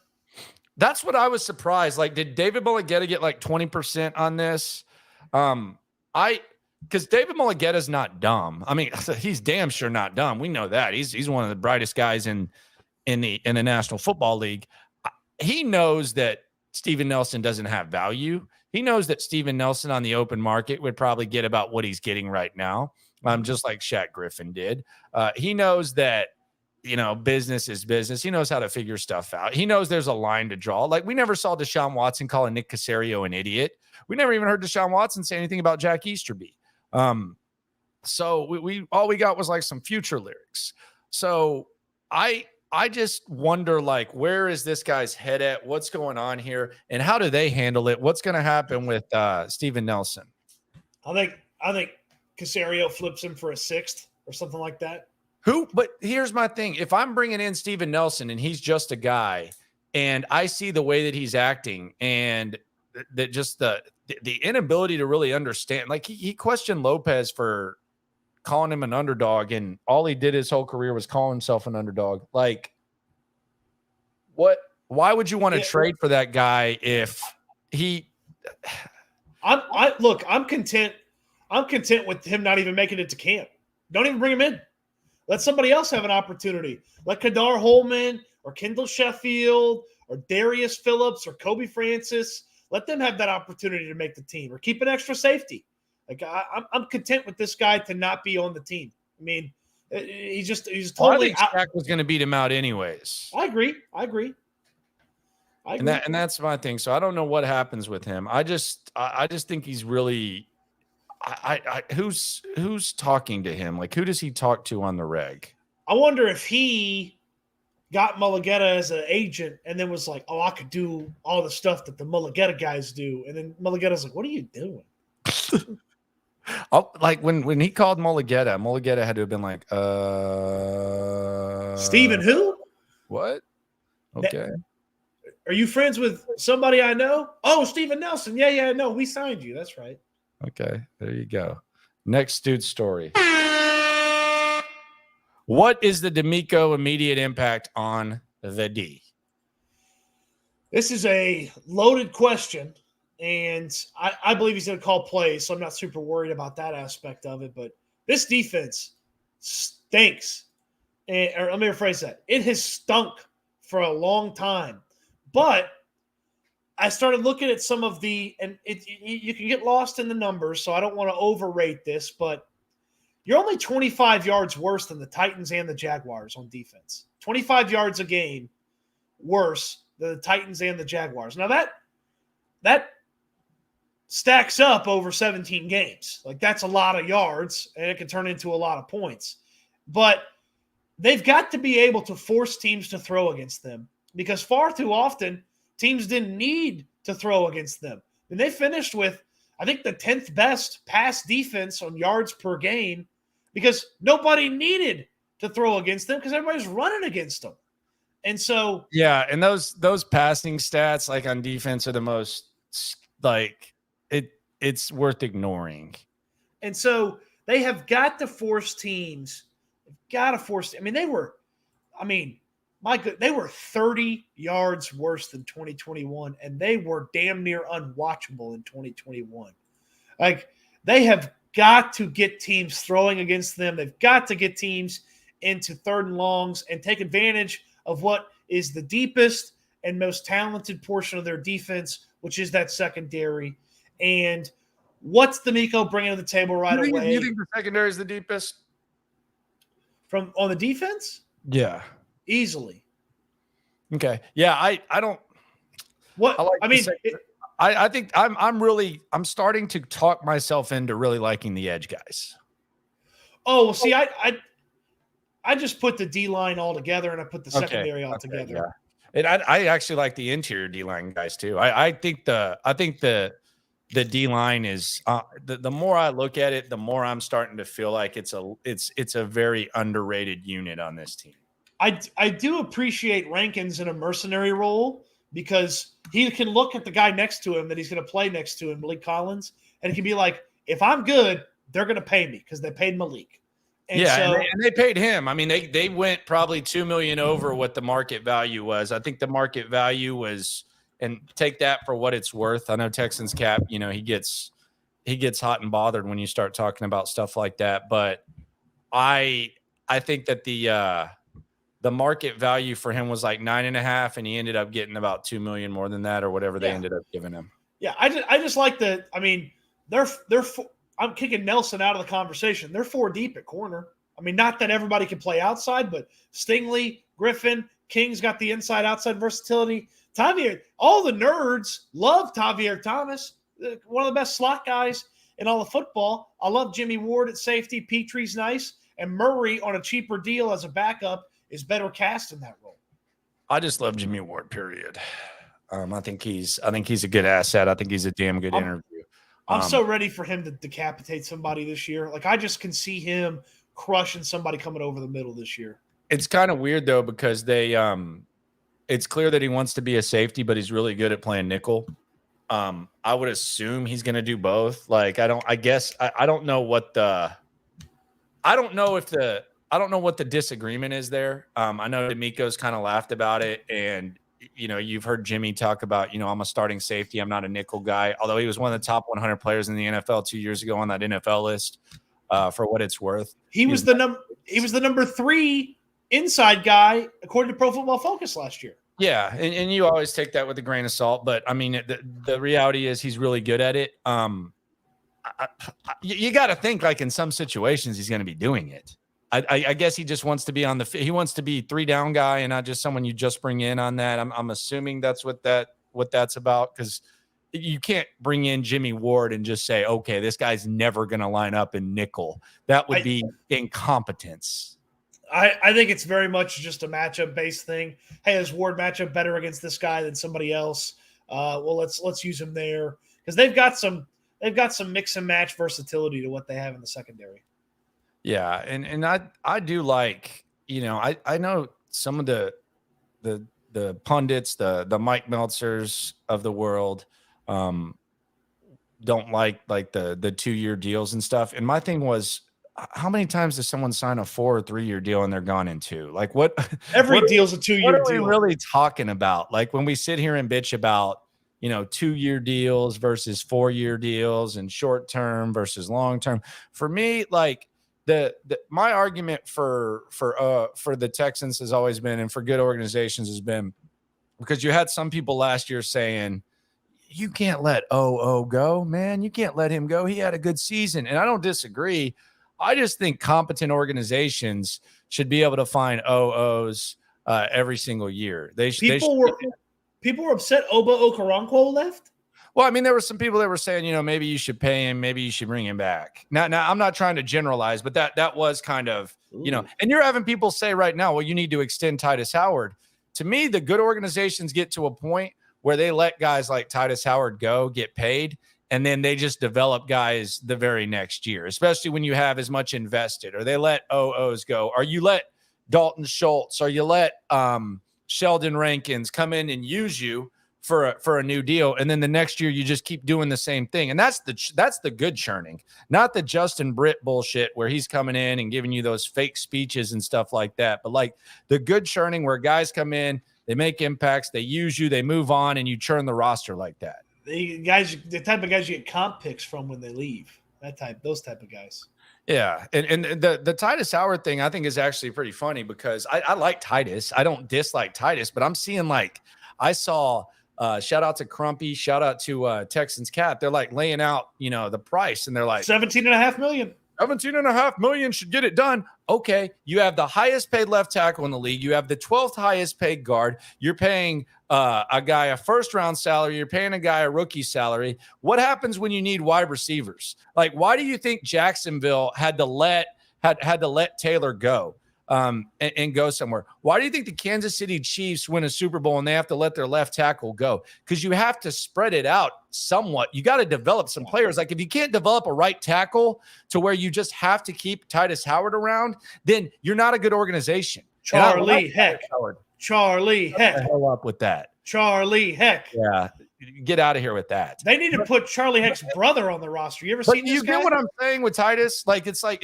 That's what I was surprised. Like, did David Mulugheta get like 20% on this? Because David Mulugheta's not dumb. I mean, he's damn sure not dumb. We know that. He's one of the brightest guys in the National Football League. He knows that Steven Nelson doesn't have value. He knows that Steven Nelson on the open market would probably get about what he's getting right now. Just like Shaq Griffin did. He knows that, business is business. He knows how to figure stuff out. He knows there's a line to draw. Like we never saw Deshaun Watson calling Nick Caserio an idiot. We never even heard Deshaun Watson say anything about Jack Easterby. So we all we got was like some future lyrics. So I just wonder, like, where is this guy's head at? What's going on here? And how do they handle it? What's going to happen with Steven Nelson? I think Caserio flips him for a sixth or something like that. But here's my thing. If I'm bringing in Steven Nelson and he's just a guy and I see the way that he's acting and that just the inability to really understand, like he questioned Lopez for calling him an underdog and all he did his whole career was call himself an underdog. Like why would you want to trade for that guy if he, I'm content. I'm content with him not even making it to camp. Don't even bring him in. Let somebody else have an opportunity. Let Kadar Holman or Kendall Sheffield or Darius Phillips or Kobe Francis. Let them have that opportunity to make the team or keep an extra safety. Like I'm content with this guy to not be on the team. I mean, he's Well, totally I think Shaq was going to beat him out anyways. I agree. And that's my thing. So I don't know what happens with him. I just think he's really. Who's talking to him? Like, who does he talk to on the reg? I wonder if he got Mulugeta as an agent and then was like, "Oh, I could do all the stuff that the Mulugeta guys do," and then Mulugeta's like, "What are you doing?" Like when he called Mulugeta had to have been like, Steven who? What? Okay. Are you friends with somebody I know? Oh, Steven Nelson. Yeah, no, we signed you. That's right. Okay, there you go. Next dude's story. What is the D'Amico immediate impact on the D? This is a loaded question, and I believe he's going to call plays, so I'm not super worried about that aspect of it. But this defense stinks. Or let me rephrase that. It has stunk for a long time. But I started looking at some of you can get lost in the numbers, so I don't want to overrate this, but you're only 25 yards worse than the Titans and the Jaguars on defense. 25 yards a game worse than the Titans and the Jaguars. Now that stacks up over 17 games. Like, that's a lot of yards, and it can turn into a lot of points. But they've got to be able to force teams to throw against them, because far too often teams didn't need to throw against them. And they finished with, I think, the 10th best pass defense on yards per game because nobody needed to throw against them because everybody's running against them. And so, yeah, and those passing stats, like, on defense are the most, like, it's worth ignoring. And so they have got to force teams. They were 30 yards worse than 2021, and they were damn near unwatchable in 2021. Like, they have got to get teams throwing against them. They've got to get teams into third and longs and take advantage of what is the deepest and most talented portion of their defense, which is that secondary. And what's the Nico bringing to the table right away? You think the secondary is the deepest? From on the defense? Yeah. Easily. Okay. Yeah, I don't. What I mean, I think I'm starting to talk myself into really liking the edge guys. Oh, well, see, I just put the D line all together, and I put the secondary all together. Yeah. And I actually like the interior D line guys too. I think the D line is the more I look at it, the more I'm starting to feel like it's a very underrated unit on this team. I do appreciate Rankins in a mercenary role because he can look at the guy next to him that he's going to play next to him, Malik Collins, and he can be like, if I'm good, they're going to pay me because they paid Malik. And and they paid him. I mean, they went probably $2 million over what the market value was. I think the market value was, and take that for what it's worth. I know Texans cap, he gets hot and bothered when you start talking about stuff like that. But I think that the market value for him was like 9.5, and he ended up getting about $2 million more than that, or whatever they ended up giving him. Yeah, I just like the. I mean, they're. I'm kicking Nelson out of the conversation. They're 4 deep at corner. I mean, not that everybody can play outside, but Stingley, Griffin, King's got the inside-outside versatility. Tavier, all the nerds love Tavier Thomas, one of the best slot guys in all of football. I love Jimmy Ward at safety. Petry's nice, and Murray on a cheaper deal as a backup is better cast in that role. I just love Jimmy Ward, period. I think he's a good asset. I think he's a damn good interview. I'm so ready for him to decapitate somebody this year. Like, I just can see him crushing somebody coming over the middle this year. It's kind of weird though, because it's clear that he wants to be a safety, but he's really good at playing nickel. I would assume he's going to do both. Like, I don't know what the disagreement is there. I know D'Amico's kind of laughed about it, and you've heard Jimmy talk about, I'm a starting safety. I'm not a nickel guy, although he was one of the top 100 players in the NFL 2 years ago on that NFL list. For what it's worth, he was the number 3 inside guy according to Pro Football Focus last year. Yeah, and you always take that with a grain of salt, but I mean, the reality is he's really good at it. you got to think like in some situations he's going to be doing it. I guess he just wants to be he wants to be 3 down guy and not just someone you just bring in on that. I'm assuming that's what that's about, because you can't bring in Jimmy Ward and just say, okay, this guy's never going to line up in nickel. That would be incompetence. I think it's very much just a matchup based thing. Hey, is Ward matchup better against this guy than somebody else? Well, let's use him there, because they've got some mix and match versatility to what they have in the secondary. Yeah, and I do like, I know some of the pundits, the Mike Meltzers of the world, don't like the 2-year deals and stuff. And my thing was, how many times does someone sign a 4 or 3-year deal and they're gone in 2? Like what? Every deal's a 2-year deal. What are we really talking about? Like when we sit here and bitch about, 2-year deals versus 4-year deals and short term versus long term. For me, like my argument for the Texans has always been, and for good organizations has been, because you had some people last year saying, you can't let OO go, man. You can't let him go. He had a good season. And I don't disagree. I just think competent organizations should be able to find OOs every single year. People were upset Oba Okoronkwo left. Well, I mean, there were some people that were saying, maybe you should pay him, maybe you should bring him back. Now I'm not trying to generalize, but that was kind of, and you're having people say right now, well, you need to extend Titus Howard. To me, the good organizations get to a point where they let guys like Titus Howard go, get paid, and then they just develop guys the very next year, especially when you have as much invested, or they let OOs go, or you let Dalton Schultz, or you let Sheldon Rankins come in and use you for a new deal. And then the next year you just keep doing the same thing. And that's the good churning, not the Justin Britt bullshit where he's coming in and giving you those fake speeches and stuff like that. But like the good churning where guys come in, they make impacts, they use you, they move on, and you churn the roster like that. The type of guys you get comp picks from when they leave, those type of guys. Yeah. And the Titus Howard thing, I think, is actually pretty funny, because I like Titus. I don't dislike Titus, but I'm seeing, like, I saw shout out to Crumpy, shout out to Texans Cat. They're like laying out, the price, and they're like $17.5 million. $17.5 million should get it done. Okay, you have the highest paid left tackle in the league. You have the 12th highest paid guard. You're paying a guy a first-round salary. You're paying a guy a rookie salary. What happens when you need wide receivers? Like, why do you think Jacksonville had to let Taylor go and go somewhere? Why do you think the Kansas City Chiefs win a Super Bowl and they have to let their left tackle go? Because you have to spread it out somewhat. You got to develop some players. Like, if you can't develop a right tackle to where you just have to keep Titus Howard around, then you're not a good organization. Charlie Heck. Charlie Heck. What the hell up with that? Charlie Heck. Yeah. Get out of here with that. They need to put Charlie Heck's brother on the roster. You ever seen this guy? You get what I'm saying with Titus? Like, it's like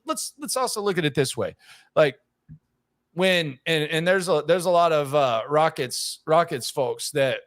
let's also look at it this way. Like, when and there's a lot of Rockets folks that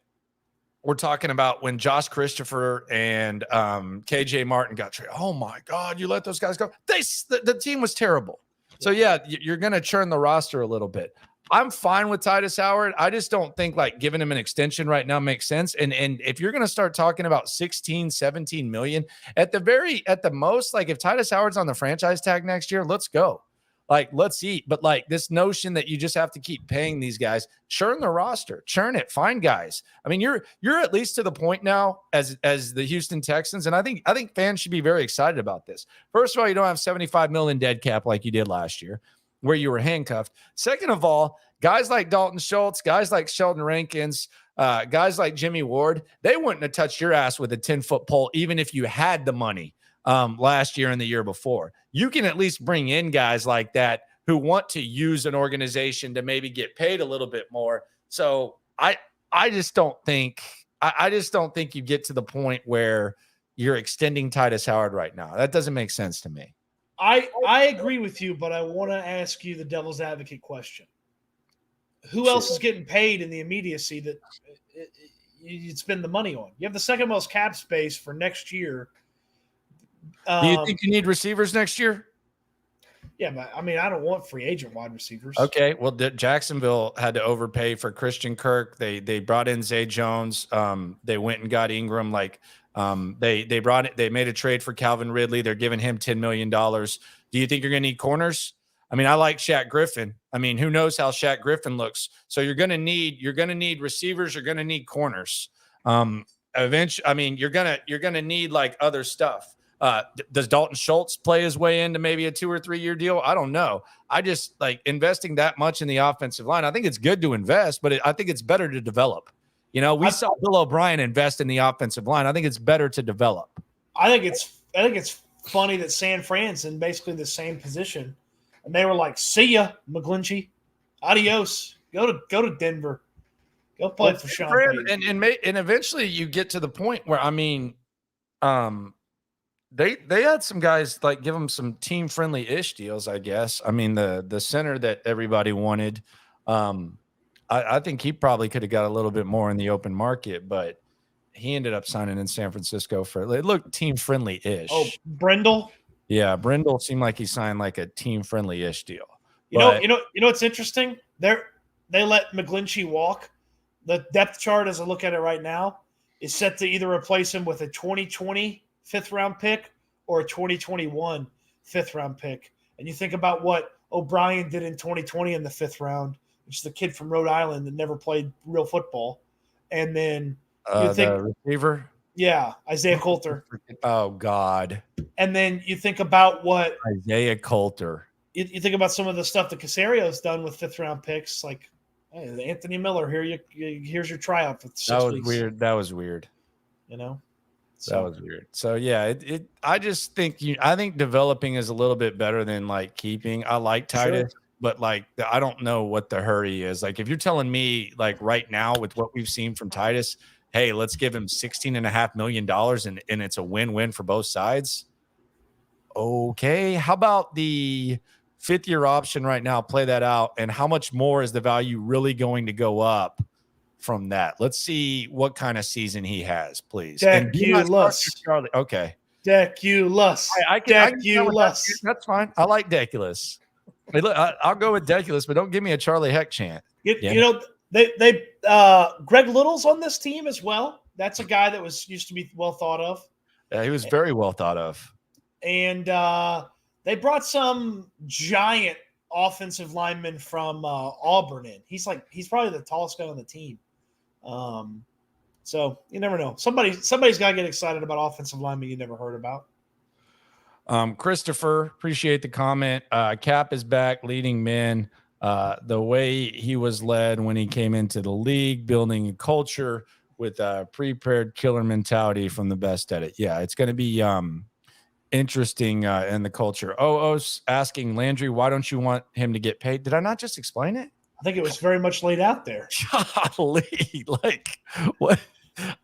we're talking about when Josh Christopher and KJ Martin got traded. Oh my God, you let those guys go. The team was terrible. So yeah, you're gonna churn the roster a little bit. I'm fine with Titus Howard. I just don't think like giving him an extension right now makes sense. And if you're going to start talking about 16, 17 million at the most, like if Titus Howard's on the franchise tag next year, let's go. Like, let's eat. But like this notion that you just have to keep paying these guys, churn the roster, churn it, find guys. I mean, you're at least to the point now as the Houston Texans. And I think fans should be very excited about this. First of all, you don't have 75 million dead cap like you did last year, where you were handcuffed. Second of all, guys like Dalton Schultz, guys like Sheldon Rankins, guys like Jimmy Ward, they wouldn't have touched your ass with a 10-foot pole, even if you had the money last year and the year before. You can at least bring in guys like that who want to use an organization to maybe get paid a little bit more. So I just don't think you get to the point where you're extending Titus Howard right now. That doesn't make sense to me. I agree with you, but I want to ask you the devil's advocate question. Who else is getting paid in the immediacy that you'd spend the money on? You have the second most cap space for next year. Do you think you need receivers next year? Yeah, but I mean, I don't want free agent wide receivers. Okay, well, Jacksonville had to overpay for Christian Kirk. They brought in Zay Jones. They went and got Ingram. Like, They made a trade for Calvin Ridley. They're giving him $10 million. Do you think you're going to need corners? I mean, I like Shaq Griffin. I mean, who knows how Shaq Griffin looks? So you're going to need receivers. You're going to need corners. Eventually, I mean, you're going to need like other stuff. Does Dalton Schultz play his way into maybe a 2 or 3 year deal? I don't know. I just like investing that much in the offensive line. I think it's good to invest, but I think it's better to develop. You know, we saw Bill O'Brien invest in the offensive line. I think it's better to develop. I think it's funny that San Fran's in basically the same position. And they were like, "See ya, McGlinchey. Adios. Go to Denver. Go play for Sean Payton." And eventually you get to the point where, I mean, they had some guys like give them some team friendly ish deals, I guess. I mean, the center that everybody wanted, I think he probably could have got a little bit more in the open market, but he ended up signing in San Francisco for it looked team friendly ish. Oh, Brindle. Yeah, Brindle seemed like he signed like a team-friendly-ish deal. You know what's interesting? They let McGlinchey walk. The depth chart, as I look at it right now, is set to either replace him with a 2020 fifth-round pick or a 2021 fifth-round pick. And you think about what O'Brien did in 2020 in the fifth round, which is the kid from Rhode Island that never played real football. And then you think the receiver. Yeah, Isaiah Coulter. Oh, God. And then you think about what Isaiah Coulter. You think about some of the stuff that Casario's done with fifth-round picks, like hey, Anthony Miller. Here's your tryout for 6 weeks. Weird. That was weird. You know, that was weird. So yeah, I just think I think developing is a little bit better than like keeping. I like Titus, but like I don't know what the hurry is. Like if you're telling me like right now with what we've seen from Titus, hey, let's give him $16.5 million and it's a win-win for both sides. Okay. How about the 5th-year option right now? Play that out. And how much more is the value really going to go up from that? Let's see what kind of season he has, please. Deculus. Okay. Deculus. Deculus. That's fine. I like Deculus. Hey, look, I'll go with Deculus, but don't give me a Charlie Heck chant. You know, They Greg Little's on this team as well. That's a guy that used to be well thought of. Yeah, he was very well thought of. And they brought some giant offensive lineman from Auburn in. He's probably the tallest guy on the team. So you never know. Somebody's got to get excited about offensive linemen you never heard about. Christopher, appreciate the comment. Cap is back, leading men. The way he was led when he came into the league, building a culture with a prepared killer mentality from the best at it. Yeah, it's going to be interesting in the culture. Asking Landry, why don't you want him to get paid? Did I not just explain it? I think it was very much laid out there. Golly, like what?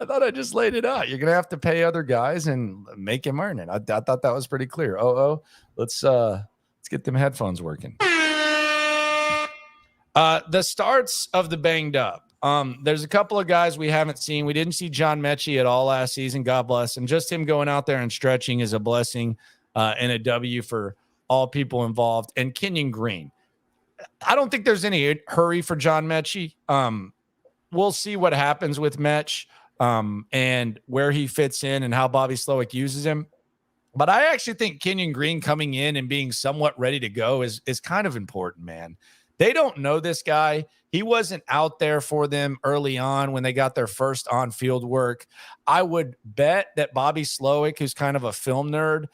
I thought I just laid it out. You're going to have to pay other guys and make him earn it. I thought that was pretty clear. Let's get them headphones working. The starts of the banged up. There's a couple of guys we haven't seen. We didn't see John Mechie at all last season. God bless him. Just him going out there and stretching is a blessing and a W for all people involved. And Kenyan Green. I don't think there's any hurry for John Mechie. We'll see what happens with Mech and where he fits in and how Bobby Slowik uses him. But I actually think Kenyan Green coming in and being somewhat ready to go is kind of important, man. They don't know this guy. He wasn't out there for them early on when they got their first on-field work. I would bet that Bobby Slowik, who's kind of a film nerd,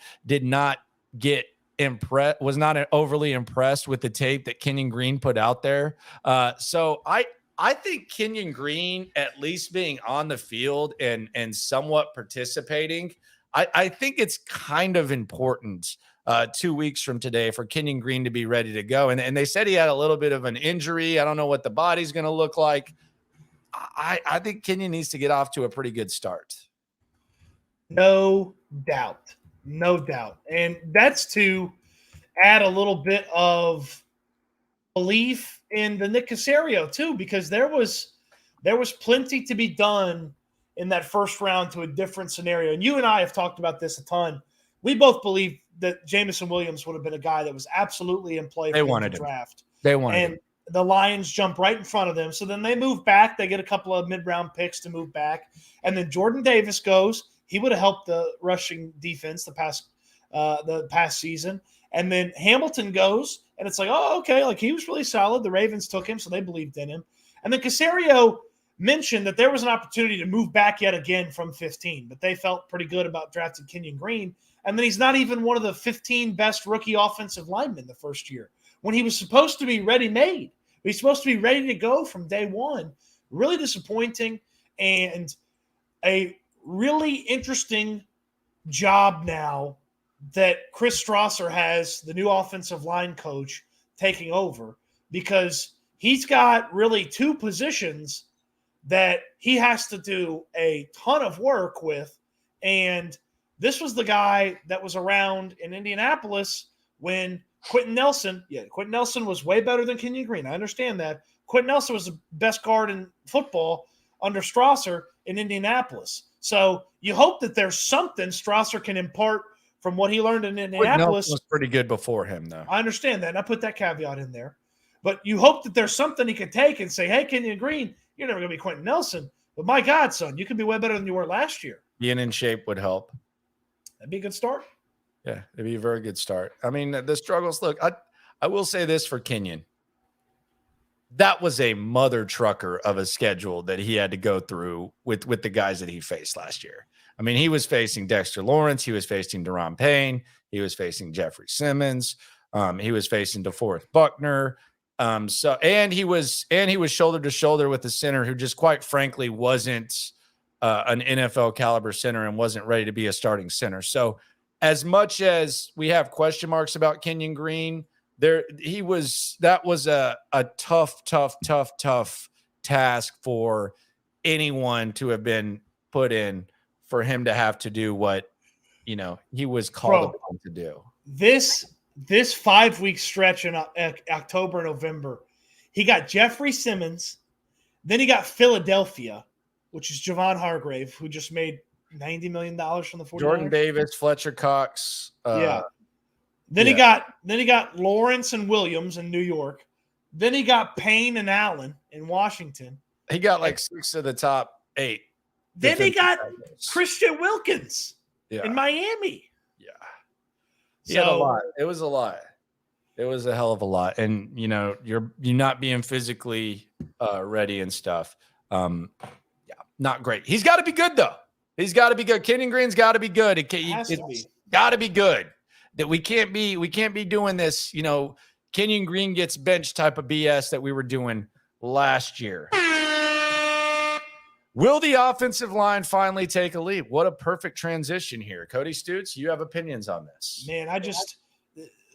was not overly impressed with the tape that Kenyan Green put out there. So I think Kenyan Green, at least being on the field and somewhat participating, I think it's kind of important 2 weeks from today for Kenyan Green to be ready to go. And they said he had a little bit of an injury. I don't know what the body's going to look like. I think Kenyan needs to get off to a pretty good start. No doubt. No doubt. And that's to add a little bit of belief in the Nick Caserio too, because there was plenty to be done in that first round to a different scenario. And you and I have talked about this a ton. We both believe that Jameson Williams would have been a guy that was absolutely in play for the draft. They wanted him. The Lions jump right in front of them. So then they move back. They get a couple of mid-round picks to move back. And then Jordan Davis goes. He would have helped the rushing defense the past season. And then Hamilton goes, and it's like, oh, okay, like he was really solid. The Ravens took him, so they believed in him. And then Caserio mentioned that there was an opportunity to move back yet again from 15, but they felt pretty good about drafting Kenyan Green. And then he's not even one of the 15 best rookie offensive linemen the first year when he was supposed to be ready-made. He's supposed to be ready to go from day one. Really disappointing, and a really interesting job now that Chris Strasser has, the new offensive line coach, taking over, because he's got really two positions that he has to do a ton of work with. And this was the guy that was around in Indianapolis when Quentin Nelson was way better than Kenyan Green. I understand that. Quentin Nelson was the best guard in football under Strasser in Indianapolis. So you hope that there's something Strasser can impart from what he learned in Indianapolis. Was pretty good before him, though. I understand that, and I put that caveat in there. But you hope that there's something he can take and say, hey, Kenyan Green, you're never going to be Quentin Nelson. But my God, son, you could be way better than you were last year. Being in shape would help. That'd be a good start. Yeah, it'd be a very good start. I mean, the struggles, look, I will say this for Kenyan. That was a mother trucker of a schedule that he had to go through with the guys that he faced last year. I mean, he was facing Dexter Lawrence. He was facing Deron Payne. He was facing Jeffrey Simmons. He was facing DeForest Buckner. And he was shoulder to shoulder with the center who just quite frankly wasn't an NFL caliber center and wasn't ready to be a starting center. So as much as we have question marks about Kenyan Green, that was a tough task for anyone to have been put in for him to have to do what, he was called upon to do. This 5-week stretch in October and November, he got Jeffrey Simmons, then he got Philadelphia, which is Javon Hargrave, who just made $90 million from the 49ers. Jordan Davis, Fletcher Cox. Then he got Lawrence and Williams in New York. Then he got Payne and Allen in Washington. He got like 6 of the top 8. Then he got Christian Wilkins in Miami. Yeah. He had a lot. It was a lot. It was a hell of a lot. And, you're not being physically ready and stuff. Not great. He's got to be good, though. He's got to be good. Kenyan Green's got to be good. It's got to be good. That we can't be doing this, Kenyan Green gets benched type of BS that we were doing last year. Will the offensive line finally take a leap? What a perfect transition here. Cody Stoots, you have opinions on this. Man,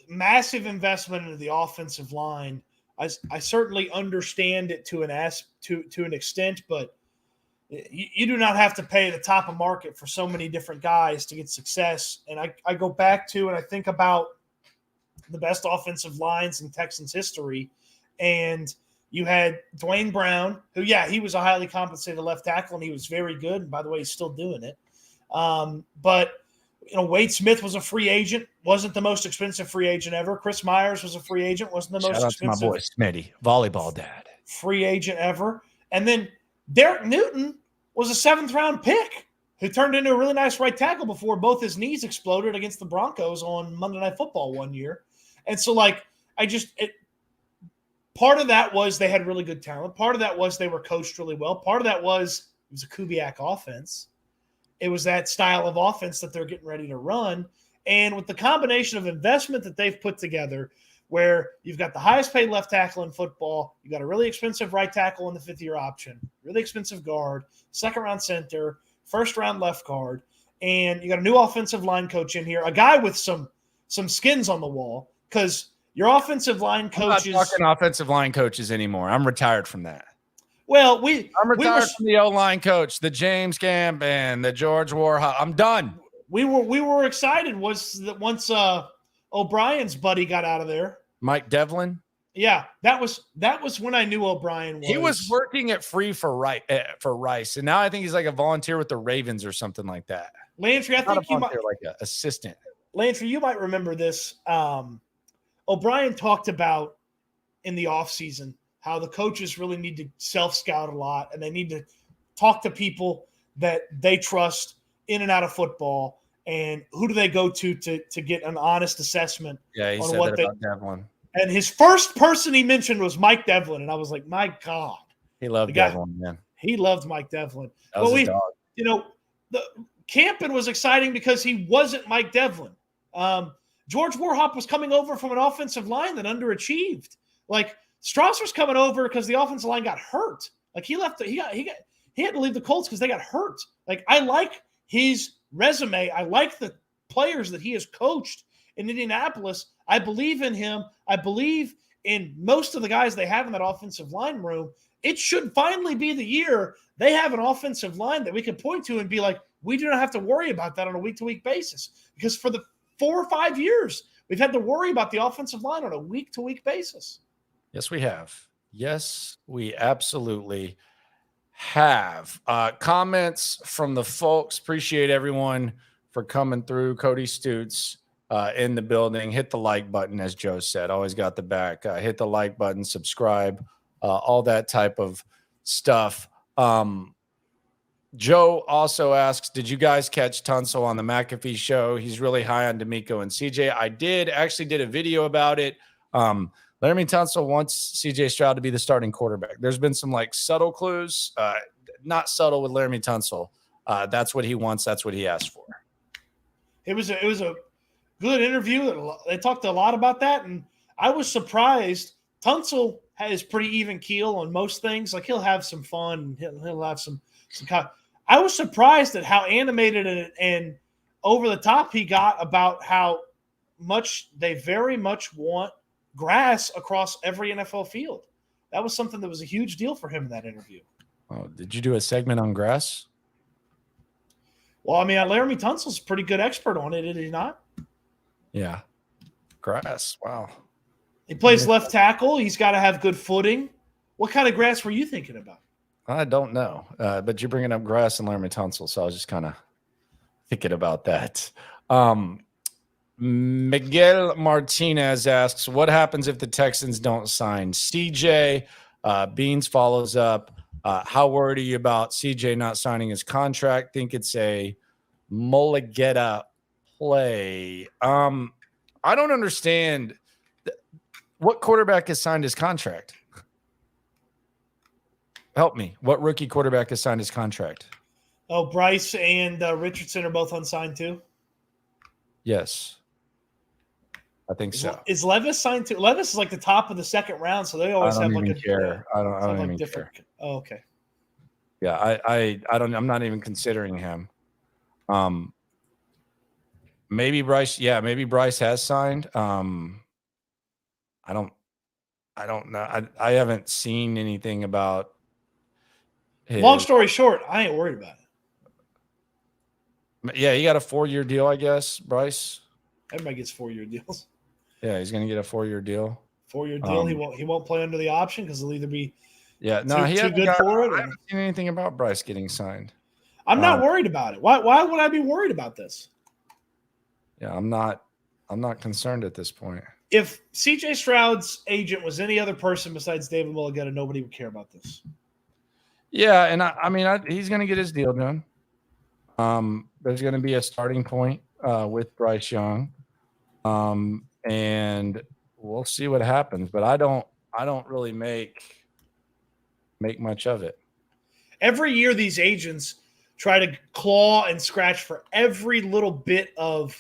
massive investment into the offensive line. I certainly understand it to an extent, but you do not have to pay the top of market for so many different guys to get success. And I go back to and I think about the best offensive lines in Texans history. And you had Dwayne Brown, who, he was a highly compensated left tackle, and he was very good. And by the way, he's still doing it. But Wade Smith was a free agent, wasn't the most expensive free agent ever. Chris Myers was a free agent, wasn't the most expensive. My boy Smitty, volleyball dad, free agent ever. And then Derek Newton was a 7th-round pick who turned into a really nice right tackle before both his knees exploded against the Broncos on Monday Night Football one year. And so, part of that was they had really good talent. Part of that was they were coached really well. Part of that was it was a Kubiak offense. It was that style of offense that they're getting ready to run. And with the combination of investment that they've put together, where you've got the highest paid left tackle in football, you got a really expensive right tackle in the 5th-year option, really expensive guard, 2nd-round center, 1st-round left guard, and you got a new offensive line coach in here, a guy with some skins on the wall, because your offensive line coaches. I'm not talking offensive line coaches anymore. I'm ratired from that. Well, I'm retired from the O-line coach, the James Camp and the George Warhol. I'm done. We were excited once O'Brien's buddy got out of there. Mike Devlin. Yeah, that was when I knew O'Brien was. He was working at Free for Rice, and now I think he's like a volunteer with the Ravens or something like that. Landry, I think you might like an assistant. Landry, you might remember this. O'Brien talked about in the offseason how the coaches really need to self-scout a lot, and they need to talk to people that they trust in and out of football, and who do they go to get an honest assessment? Yeah, he on said what that about Devlin. And his first person he mentioned was Mike Devlin, and I was like, my God, he loved Devlin, man. He loved Mike Devlin. That was his dog. The Campen was exciting because he wasn't Mike Devlin. George Warhop was coming over from an offensive line that underachieved. Like Strasser's coming over because the offensive line got hurt. Like he had to leave the Colts because they got hurt. Like I like his resume. I like the players that he has coached in Indianapolis. I believe in him. I believe in most of the guys they have in that offensive line room. It should finally be the year they have an offensive line that we can point to and be like, we do not have to worry about that on a week-to-week basis. Because for the 4 or 5 years, we've had to worry about the offensive line on a week-to-week basis. Yes, we have. Yes, we absolutely have. Comments from the folks. Appreciate everyone for coming through. Cody Stoots in the building. Hit the like button, as Joe said. Always got the back. Hit the like button, subscribe, all that type of stuff. Joe also asks, did you guys catch Tunsil on the McAfee show? He's really high on Nico and CJ. I actually did a video about it. Laremy Tunsil wants CJ Stroud to be the starting quarterback. There's been some like subtle clues, not subtle with Laremy Tunsil. That's what he wants. That's what he asked for. It was a good interview. They talked a lot about that, and I was surprised. Tunsil has pretty even keel on most things. Like he'll have some fun. He'll have some. I was surprised at how animated and over the top he got about how much they very much want grass across every NFL field. That was something that was a huge deal for him in that interview. Oh, did you do a segment on grass? Well, I mean, Laremy Tunsil's a pretty good expert on it, is he not? Yeah. Grass. Wow. He plays left tackle. He's got to have good footing. What kind of grass were you thinking about? I don't know, but you're bringing up grass and Laremy Tunsil, so I was just kind of thinking about that. Miguel Martinez asks, what happens if the Texans don't sign CJ? Beans follows up. How worried are you about CJ not signing his contract? Think it's a Mulligetta play. I don't understand. What quarterback has signed his contract? Help me. What rookie quarterback has signed his contract? Oh, Bryce and Richardson are both unsigned too? Yes. I think so. Is Levis signed too? Levis is like the top of the second round, so they always have like a care. I don't even different care. Oh, okay. Yeah, I'm not even considering him. Maybe Bryce. Yeah, maybe Bryce has signed. I don't know. I haven't seen anything about his. Long story short, I ain't worried about it. Yeah, he got a 4-year deal, I guess, Bryce. Everybody gets 4-year deals. Yeah, he's going to get a 4-year deal. 4-year deal. He won't play under the option because he'll either be too good for it. I haven't seen anything about Bryce getting signed. I'm not worried about it. Why would I be worried about this? Yeah, I'm not concerned at this point. If CJ Stroud's agent was any other person besides David Mulligetta, nobody would care about this. Yeah, and I mean, he's going to get his deal done. There's going to be a starting point with Bryce Young, and we'll see what happens. But I don't really make much of it. Every year, these agents try to claw and scratch for every little bit of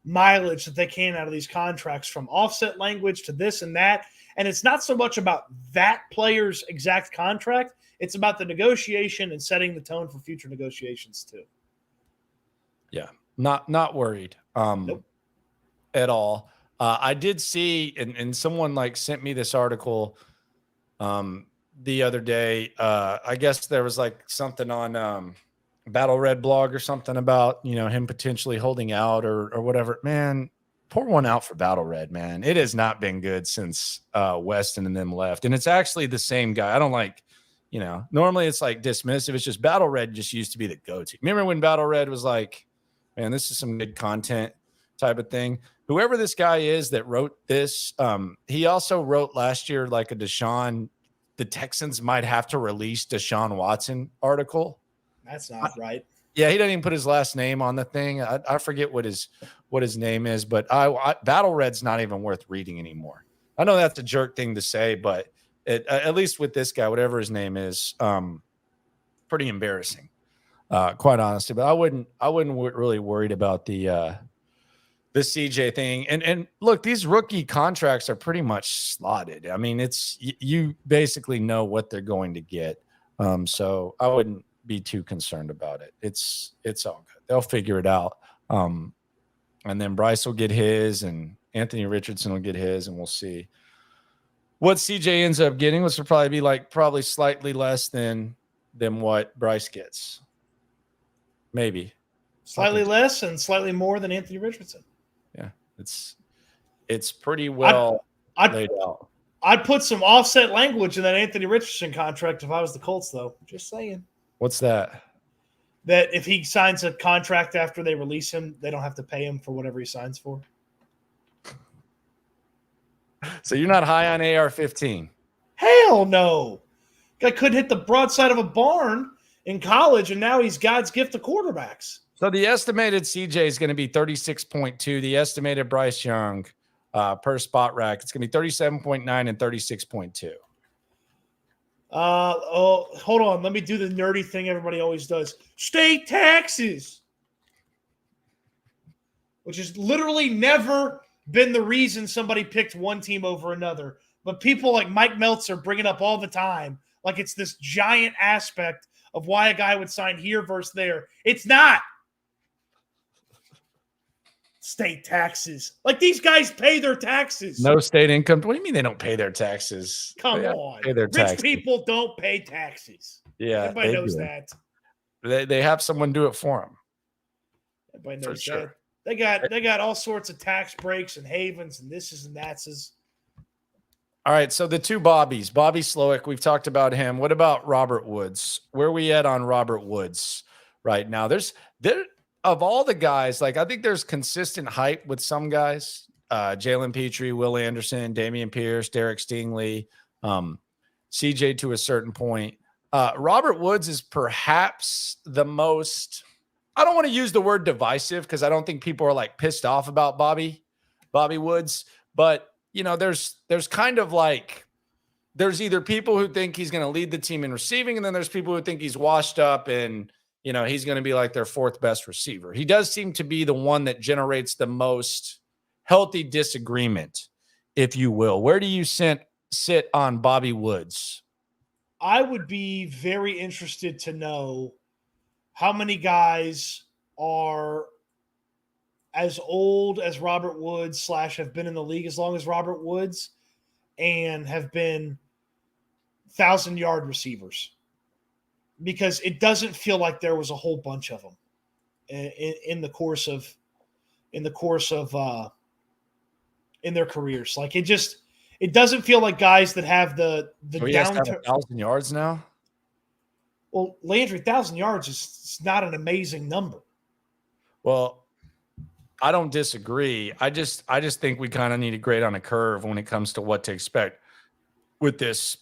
mileage that they can out of these contracts, from offset language to this and that. And it's not so much about that player's exact contract. It's about the negotiation and setting the tone for future negotiations too. Yeah. Not worried Nope. at all. I did see, and someone like sent me this article the other day. I guess there was like something on Battle Red blog or something about, him potentially holding out or whatever. Man, pour one out for Battle Red, man. It has not been good since Weston and them left. And it's actually the same guy. I don't like, normally it's like dismissive. It's just Battle Red just used to be the go-to. Remember when Battle Red was like, man, this is some good content type of thing. Whoever this guy is that wrote this, he also wrote last year like a the Texans might have to release Deshaun Watson article. That's not right. Yeah, he doesn't even put his last name on the thing. I forget what his name is, but Battle Red's not even worth reading anymore. I know that's a jerk thing to say, but at least with this guy, whatever his name is, pretty embarrassing, quite honestly. But I wouldn't really worried about the CJ thing. And look, these rookie contracts are pretty much slotted. I mean, it's you basically know what they're going to get. So I wouldn't be too concerned about it. It's all good. They'll figure it out. And then Bryce will get his and Anthony Richardson will get his, and we'll see what CJ ends up getting, which will probably be probably slightly less than what Bryce gets. Maybe slightly less and slightly more than Anthony Richardson. Yeah. It's pretty well laid out. I'd put some offset language in that Anthony Richardson contract if I was the Colts, though. Just saying. What's that? That if he signs a contract after they release him, they don't have to pay him for whatever he signs for. So you're not high on AR-15? Hell no. Guy couldn't hit the broadside of a barn in college, and now he's God's gift to quarterbacks. So the estimated CJ is going to be 36.2. The estimated Bryce Young per spot rack, it's going to be 37.9 and 36.2. Hold on. Let me do the nerdy thing everybody always does. State taxes. Which has literally never been the reason somebody picked one team over another. But people like Mike Meltzer bring it up all the time. Like it's this giant aspect of why a guy would sign here versus there. It's not. State taxes. Like these guys pay their taxes. No state income. What do you mean they don't pay their taxes? Come on. Pay their taxes. Rich people don't pay taxes. Yeah. Everybody knows that. They have someone do it for them. Everybody knows that. They got all sorts of tax breaks and havens and thises and thatses. All right, so the two Bobbies, Bobby Slowik, we've talked about him. What about Robert Woods? Where are we at on Robert Woods right now? There of all the guys, like I think there's consistent hype with some guys. Jalen Petrie, Will Anderson, Damian Pierce, Derek Stingley, CJ to a certain point. Robert Woods is perhaps the most, I don't want to use the word divisive because I don't think people are like pissed off about Bobby Woods, but you know, there's kind of like, there's either people who think he's going to lead the team in receiving, and then there's people who think he's washed up and, you know, he's going to be like their fourth best receiver. He does seem to be the one that generates the most healthy disagreement, if you will. Where do you sit on Bobby Woods? I would be very interested to know how many guys are as old as Robert Woods / have been in the league as long as Robert Woods and have been 1,000-yard receivers, because it doesn't feel like there was a whole bunch of them in the course of in their careers. Like it doesn't feel like guys that have the he has to have 1,000 yards now. Well, Landry, 1,000 yards is not an amazing number. Well, I don't disagree. I just think we kind of need to grade on a curve when it comes to what to expect with this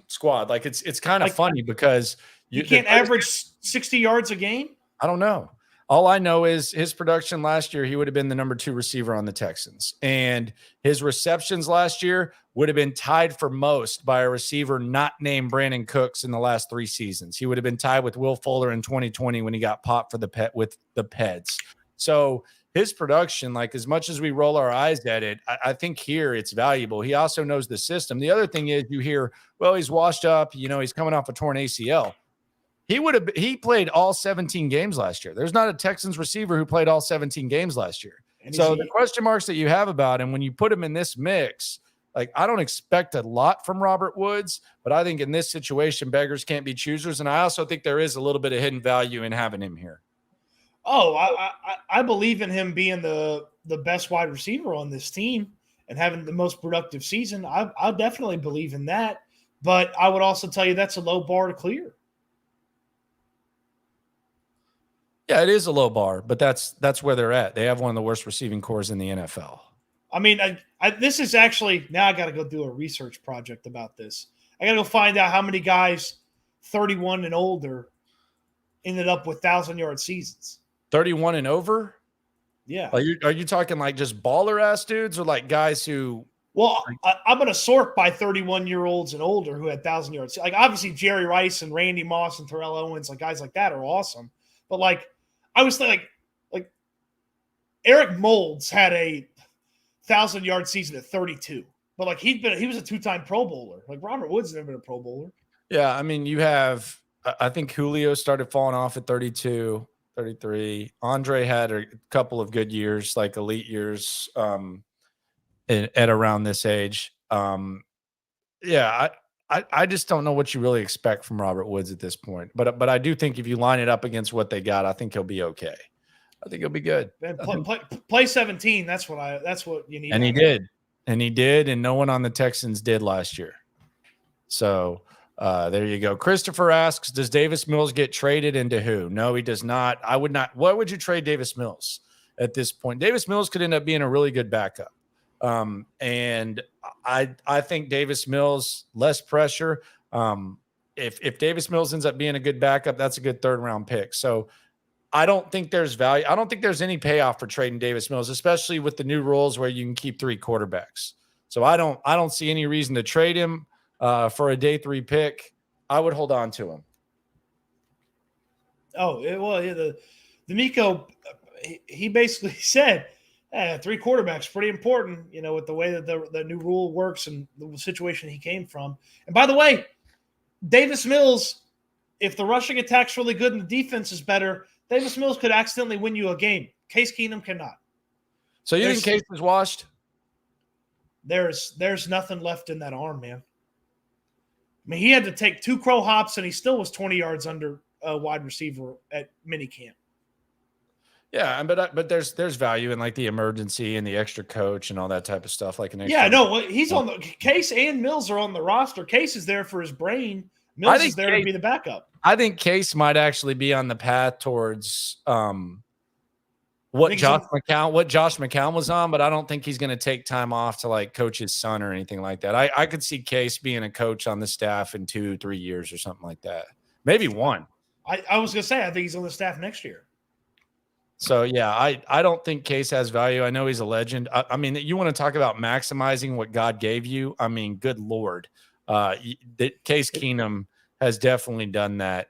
squad. Like it's kind of funny because you can't average 60 yards a game. I don't know. All I know is his production last year, he would have been the number 2 receiver on the Texans, and his receptions last year would have been tied for most by a receiver not named Brandon Cooks in the last 3 seasons. He would have been tied with Will Fuller in 2020 when he got popped for the Peds. So his production, like as much as we roll our eyes at it, I think here it's valuable. He also knows the system. The other thing is you hear, well, he's washed up, you know, he's coming off a torn ACL. He played all 17 games last year. There's not a Texans receiver who played all 17 games last year. So the question marks that you have about him when you put him in this mix, like I don't expect a lot from Robert Woods, but I think in this situation, beggars can't be choosers. And I also think there is a little bit of hidden value in having him here. Oh, I believe in him being the best wide receiver on this team and having the most productive season. I definitely believe in that. But I would also tell you that's a low bar to clear. Yeah, it is a low bar, but that's where they're at. They have one of the worst receiving cores in the NFL. I mean, this is actually – now I got to go do a research project about this. I got to go find out how many guys 31 and older ended up with 1,000-yard seasons. 31 and over? Yeah. Are you talking like just baller ass dudes or like guys who? Well, I'm going to sort by 31-year-olds and older who had 1,000 yards. Like obviously Jerry Rice and Randy Moss and Terrell Owens, like guys like that are awesome. But like I was thinking, like Eric Moulds had a 1,000-yard season at 32. But like he was a 2-time Pro Bowler. Like Robert Woods never been a Pro Bowler. Yeah, I mean you have. I think Julio started falling off at 32. 33. Andre had a couple of good years, like elite years, at around this age. Yeah, I just don't know what you really expect from Robert Woods at this point. But I do think if you line it up against what they got, I think he'll be okay. I think he'll be good. Man, play 17. That's what you need. And he did, and no one on the Texans did last year. So. There you go. Christopher asks, does Davis Mills get traded into who? No, he does not. I would not. What would you trade Davis Mills at this point? Davis Mills could end up being a really good backup. And I think Davis Mills, less pressure. If Davis Mills ends up being a good backup, that's a good 3rd round pick. So I don't think there's value. I don't think there's any payoff for trading Davis Mills, especially with the new rules where you can keep 3 quarterbacks. So I don't see any reason to trade him. For a day 3 pick, I would hold on to him. Oh, well, the Nico, he basically said, 3 quarterbacks pretty important, with the way that the new rule works and the situation he came from. And by the way, Davis Mills, if the rushing attack's really good and the defense is better, Davis Mills could accidentally win you a game. Case Keenum cannot. So you think Case is washed? There's nothing left in that arm, man. I mean, he had to take 2 crow hops, and he still was 20 yards under a wide receiver at minicamp. Yeah, but there's value in like the emergency and the extra coach and all that type of stuff. Like an extra. Yeah, no, he's on the Case and Mills are on the roster. Case is there for his brain. Mills is there to be the backup. I think Case might actually be on the path towards what Josh McCown was on, but I don't think he's going to take time off to like coach his son or anything like that. I could see Case being a coach on the staff in 2-3 years or something like that. Maybe 1. I was going to say, I think he's on the staff next year. So, yeah, I don't think Case has value. I know he's a legend. I mean, you want to talk about maximizing what God gave you. I mean, good Lord. Case Keenum has definitely done that.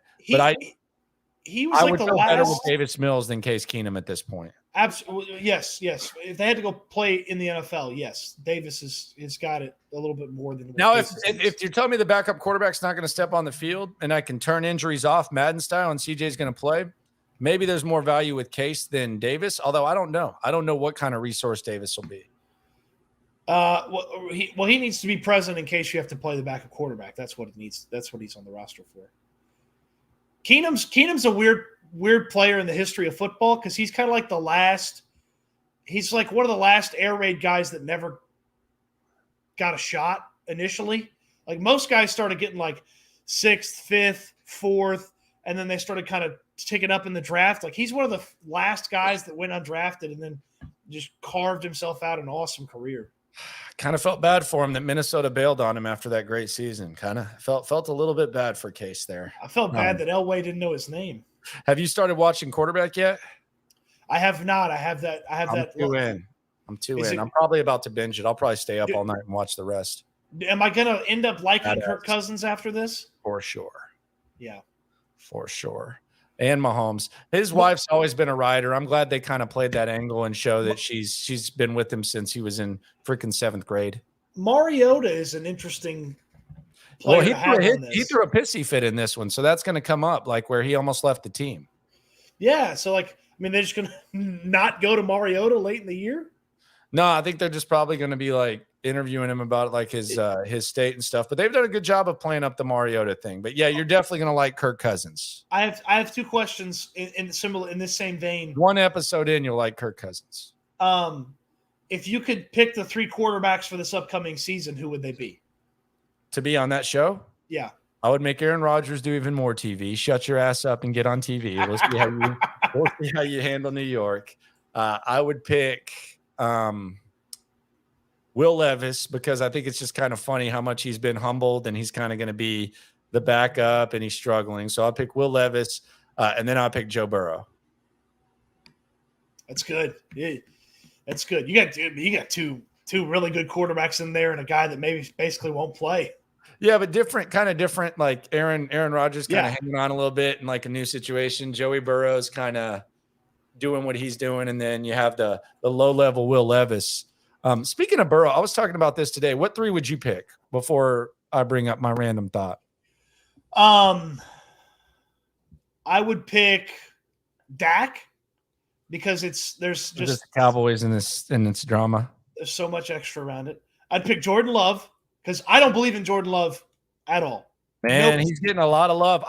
He was like the last better with Davis Mills than Case Keenum at this point. Absolutely, yes. If they had to go play in the NFL, yes, Davis has got it a little bit more than. Now, if you're telling me the backup quarterback's not going to step on the field and I can turn injuries off Madden style and CJ's going to play, maybe there's more value with Case than Davis. Although I don't know. I don't know what kind of resource Davis will be. He needs to be present in case you have to play the backup quarterback. That's what it needs. That's what he's on the roster for. Keenum's a weird player in the history of football because he's kind of like he's like one of the last air raid guys that never got a shot initially. Like most guys started getting like 6th, 5th, 4th, and then they started kind of ticking up in the draft. Like he's one of the last guys that went undrafted and then just carved himself out an awesome career. Kind of felt bad for him that Minnesota bailed on him after that great season. Kind of felt a little bit bad for Case there. I felt bad that Elway didn't know his name. Have you started watching quarterback yet? I have not. I'm 2 in. I'm probably about to binge it. I'll probably stay up all night and watch the rest. Am I going to end up liking Kirk Cousins after this? For sure. Yeah. For sure. And Mahomes. His wife's always been a rider. I'm glad they kind of played that angle and show that she's been with him since he was in freaking 7th grade. Mariota is an interesting player. Well, he threw a pissy fit in this one, so that's going to come up, like where he almost left the team. Yeah, so they're just going to not go to Mariota late in the year? No, I think they're just probably going to be like interviewing him about like his state and stuff. But they've done a good job of playing up the Mariota thing. But yeah, you're definitely going to like Kirk Cousins. I have 2 questions in this same vein. 1 episode in, you'll like Kirk Cousins. If you could pick the 3 quarterbacks for this upcoming season, who would they be? To be on that show? Yeah. I would make Aaron Rodgers do even more TV. Shut your ass up and get on TV. We'll see how you handle New York. I would pick Will Levis because I think it's just kind of funny how much he's been humbled and he's kind of going to be the backup and he's struggling. So I'll pick Will Levis. And then I'll pick Joe Burrow. That's good. Yeah, that's good. You got two really good quarterbacks in there and a guy that maybe basically won't play. Yeah, but kind of different. Like Aaron Rodgers kind of Yeah. hanging on a little bit in like a new situation. Joey Burrow's kind of doing what he's doing, and then you have the low level Will Levis. Speaking of Burrow, I was talking about this today. What 3 would you pick before I bring up my random thought? I would pick Dak because there's just the Cowboys in this drama. There's so much extra around it. I'd pick Jordan Love because I don't believe in Jordan Love at all. Man, he's getting a lot of love.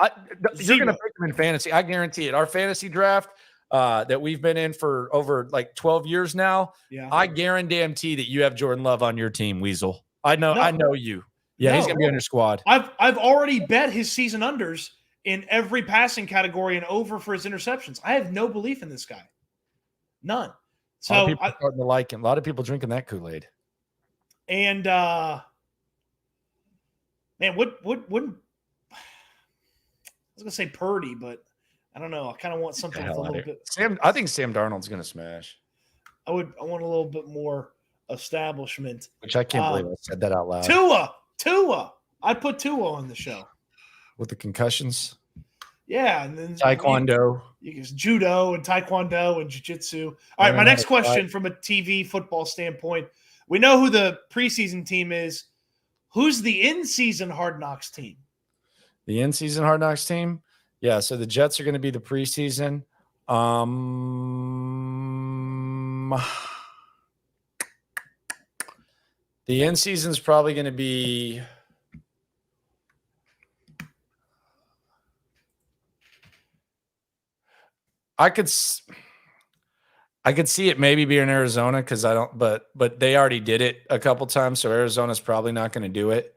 You're going to pick him in fantasy. I guarantee it. Our fantasy draft that we've been in for over like 12 years now. Yeah. I guarantee that you have Jordan Love on your team, Weasel. I know you. Yeah, he's going to be on your squad. I've already bet his season unders in every passing category and over for his interceptions. I have no belief in this guy. None. So a lot of people starting to like him. A lot of people drinking that Kool-Aid. And man, what I was gonna say Purdy, but I don't know. I kind of want something with a little bit. I think Sam Darnold's gonna smash. I want a little bit more establishment. Which I can't believe I said that out loud. Tua. I put Tua on the show. With the concussions. Yeah, and then Taekwondo. You can judo and Taekwondo and jiu-jitsu. All right, my next question from a TV football standpoint. We know who the preseason team is. Who's the in-season Hard Knocks team? The in-season Hard Knocks team? Yeah, so the Jets are going to be the preseason. The in-season is probably going to be I could see it maybe being Arizona because I don't, but they already did it a couple times, so Arizona's probably not going to do it.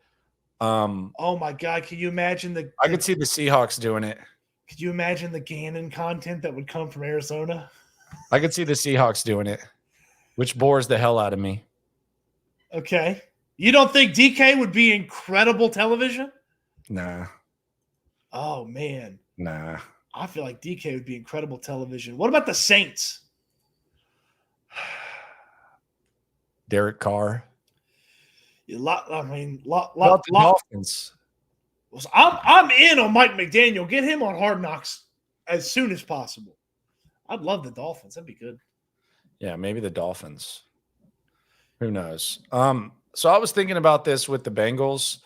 Oh my God, can you imagine I could see the Seahawks doing it. Could you imagine the Gannon content that would come from Arizona? I could see the Seahawks doing it, which bores the hell out of me. Okay, you don't think DK would be incredible television? Nah. Oh man. Nah. I feel like DK would be incredible television. What about the Saints? Derek Carr. Dolphins. I'm in on Mike McDaniel. Get him on Hard Knocks as soon as possible. I'd love the Dolphins. That'd be good. Yeah, maybe the Dolphins. Who knows? So I was thinking about this with the Bengals.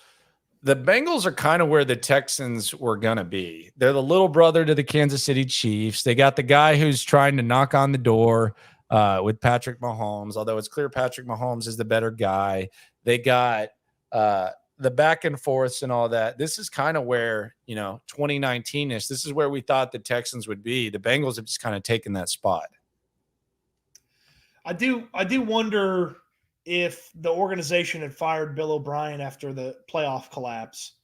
The Bengals are kind of where the Texans were going to be. They're the little brother to the Kansas City Chiefs. They got the guy who's trying to knock on the door with Patrick Mahomes, although it's clear Patrick Mahomes is the better guy. They got the back and forths and all that. This is kind of where, 2019-ish, this is where we thought the Texans would be. The Bengals have just kind of taken that spot. I do wonder if the organization had fired Bill O'Brien after the playoff collapse,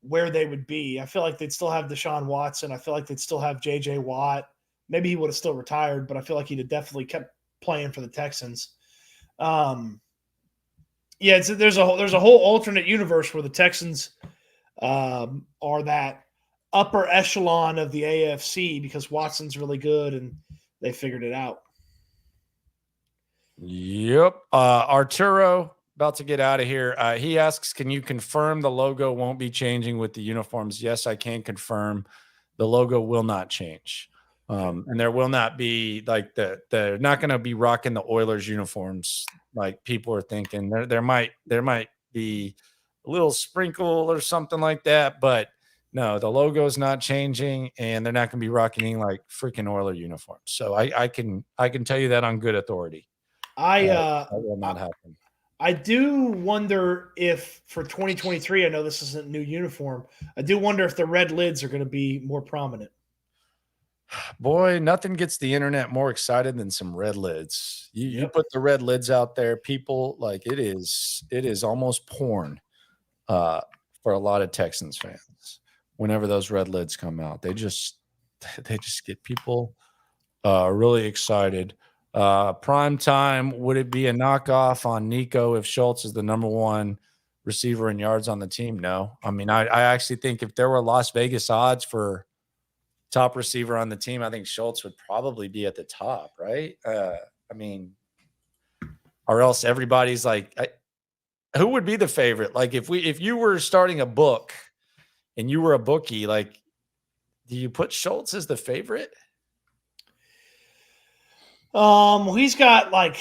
where they would be. I feel like they'd still have Deshaun Watson. I feel like they'd still have J.J. Watt. Maybe he would have still retired, but I feel like he'd have definitely kept playing for the Texans. There's a whole alternate universe where the Texans are that upper echelon of the AFC because Watson's really good and they figured it out. Yep. Arturo, about to get out of here. He asks, can you confirm the logo won't be changing with the uniforms? Yes, I can confirm the logo will not change. And there will not be they're not going to be rocking the Oilers uniforms like people are thinking. There might be a little sprinkle or something like that, but no, the logo is not changing, and they're not going to be rocking like freaking Oiler uniforms. So I can tell you that on good authority. That will not happen. I do wonder if for 2023, I know this isn't new uniform. I do wonder if the red lids are going to be more prominent. Boy, nothing gets the internet more excited than some red lids. You put the red lids out there, people it is almost porn for a lot of Texans fans. Whenever those red lids come out, they just get people really excited. Prime time, would it be a knockoff on Nico if Schultz is the number one receiver in yards on the team? No. I mean, I actually think if there were Las Vegas odds for top receiver on the team, I think Schultz would probably be at the top, right? I mean, or else everybody's like, who would be the favorite? Like if you were starting a book and you were a bookie, like, do you put Schultz as the favorite? He's got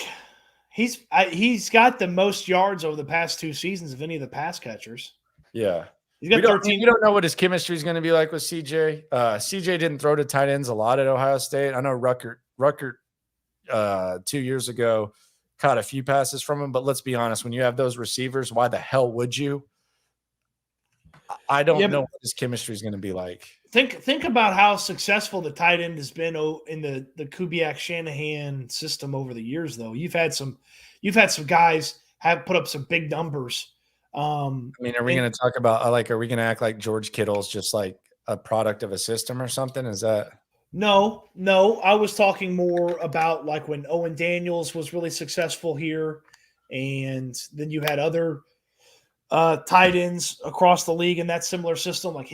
he's got the most yards over the past 2 seasons of any of the pass catchers. Yeah. He's got 13. You don't know what his chemistry is going to be like with CJ. CJ didn't throw to tight ends a lot at Ohio State. I know Rucker 2 years ago caught a few passes from him, but let's be honest, when you have those receivers, why the hell would you? I don't know what his chemistry is going to be like. Think about how successful the tight end has been in the Kubiak Shanahan system over the years, though. You've had some guys have put up some big numbers. I mean, are we going to talk about are we going to act like George Kittle's just like a product of a system or something? Is that? No. I was talking more about like when Owen Daniels was really successful here, and then you had other tight ends across the league in that similar system, like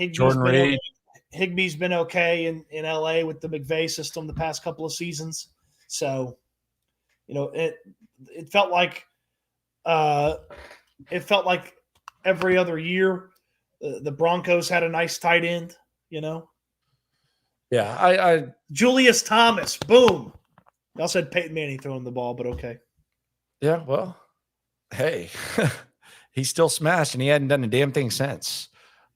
Higbee's been okay in LA with the McVay system the past couple of seasons. So, it felt like every other year the Broncos had a nice tight end, Yeah, I Julius Thomas, boom. Y'all said Peyton Manning throwing the ball, but okay. Yeah, well, hey, he still smashed, and he hadn't done a damn thing since,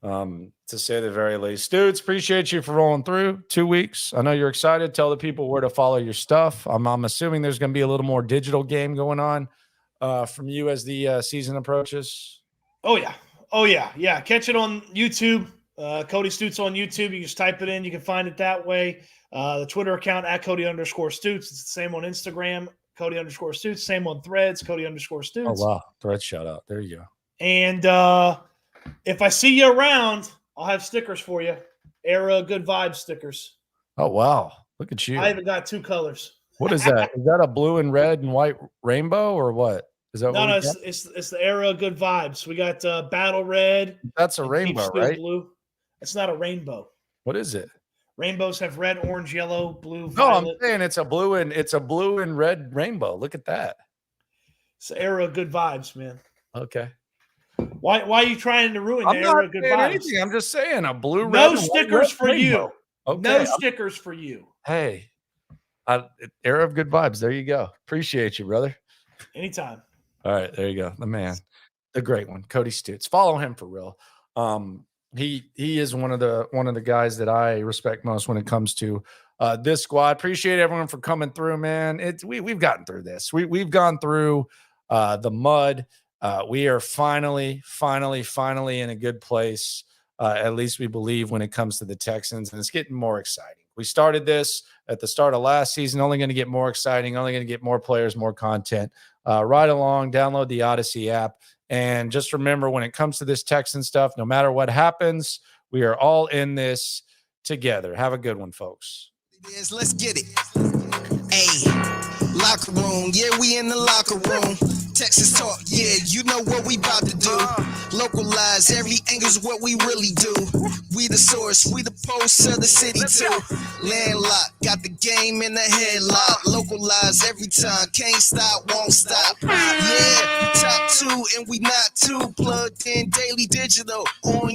to say the very least. Stoots, appreciate you for rolling through 2 weeks. I know you're excited. Tell the people where to follow your stuff. I'm assuming there's going to be a little more digital game going on from you as the season approaches. Oh, yeah. Catch it on YouTube. Cody Stoots on YouTube. You just type it in. You can find it that way. The Twitter account at Cody_Stoots. It's the same on Instagram, Cody_Stoots. Same on Threads, Cody_Stoots. Oh, wow. Threads shout out. There you go. And if I see you around, I'll have stickers for you. Era Good Vibes stickers. Oh, wow. Look at you. I even got 2 colors. What is that? Is that a blue and red and white rainbow or what? Is that No, it's the Era Good Vibes. We got Battle Red. That's a rainbow, right? Blue. It's not a rainbow. What is it? Rainbows have red, orange, yellow, blue, violet. No, I'm saying it's a blue and red rainbow. Look at that. It's the Era Good Vibes, man. Okay. Why are you trying to ruin the Era Good Vibes? Anything. I'm just saying a blue, red. No stickers for you. Okay. No stickers for you. Hey, Era of Good Vibes. There you go. Appreciate you, brother. Anytime. All right, there you go. The man, the great one, Cody Stoots. Follow him for real. He is one of the guys that I respect most when it comes to this squad. Appreciate everyone for coming through, man. We've gotten through this. We've gone through the mud. We are finally in a good place. At least we believe when it comes to the Texans, and it's getting more exciting. We started this at the start of last season, only going to get more exciting, only going to get more players, more content. Right along, download the Odyssey app. And just remember, when it comes to this Texan stuff, no matter what happens, we are all in this together. Have a good one, folks. Let's get it. Hey, locker room. Yeah, we in the locker room. Texas talk. Yeah, you know what we about to do. Localize every angle's what we really do. We the source, we the pulse of the city too. Landlocked, got the game in the headlock. Localize every time, can't stop, won't stop. Yeah, we top 2 and we not too. Plugged in daily digital on